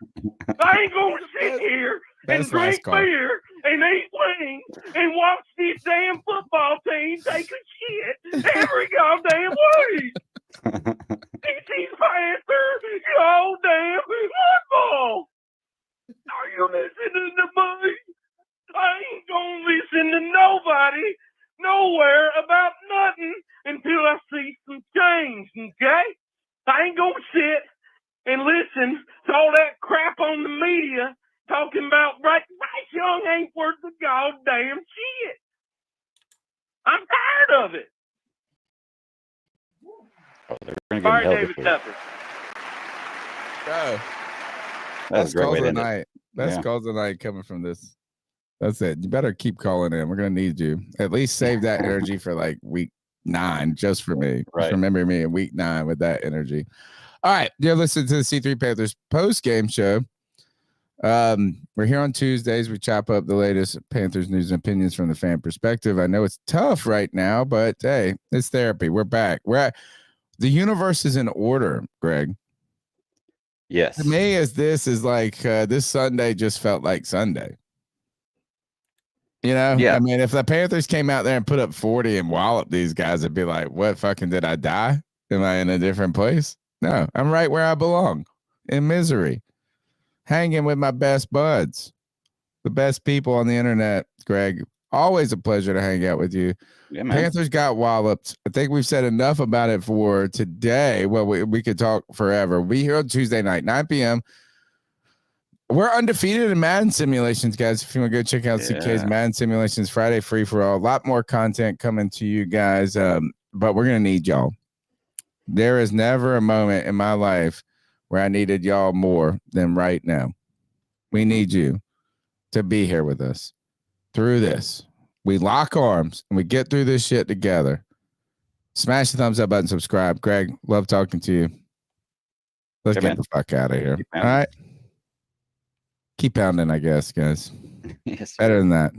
[SPEAKER 5] I ain't gonna sit here and drink beer and eat wings and watch this damn football team take a shit every goddamn week. These Panthers, you damn football. Are you listening to me? I ain't gonna listen to nobody, nowhere about nothing until I see some change, okay? I ain't gonna sit and listen to all that crap on the media talking about Bryce Young ain't worth the goddamn shit. I'm tired of it. Fire David Tepper.
[SPEAKER 1] Go.
[SPEAKER 3] That's
[SPEAKER 1] calls
[SPEAKER 3] great.
[SPEAKER 1] of the night. Best calls of the night coming from this. That's it. You better keep calling in. We're gonna need you. At least save that energy for like week 9, just for me.
[SPEAKER 3] Right.
[SPEAKER 1] Just remember me in week 9 with that energy. All right, you're listening to the C3 Panthers Postgame Show. We're here on Tuesdays. We chop up the latest Panthers news and opinions from the fan perspective. I know it's tough right now, but hey, it's therapy. We're back. The universe is in order, Greg.
[SPEAKER 3] Yes.
[SPEAKER 1] To me, this Sunday just felt like Sunday. You know?
[SPEAKER 3] Yeah.
[SPEAKER 1] I mean, if the Panthers came out there and put up 40 and walloped these guys, it'd be like, what fucking did I die? Am I in a different place? No, I'm right where I belong, in misery, hanging with my best buds, the best people on the internet, Greg. Always a pleasure to hang out with you.
[SPEAKER 3] Yeah, man.
[SPEAKER 1] Panthers got walloped. I think we've said enough about it for today. Well, we could talk forever. We here on Tuesday night, 9 p.m. We're undefeated in Madden simulations, guys. If you want to go check out CK's Madden simulations Friday, free for all. A lot more content coming to you guys, but we're going to need y'all. There is never a moment in my life where I needed y'all more than right now. We need you to be here with us through this. We lock arms and we get through this shit together. Smash the thumbs up button, subscribe. Greg, love talking to you. Let's get the fuck out of here. All right. Keep pounding, I guess, guys.
[SPEAKER 3] Yes,
[SPEAKER 1] better than that.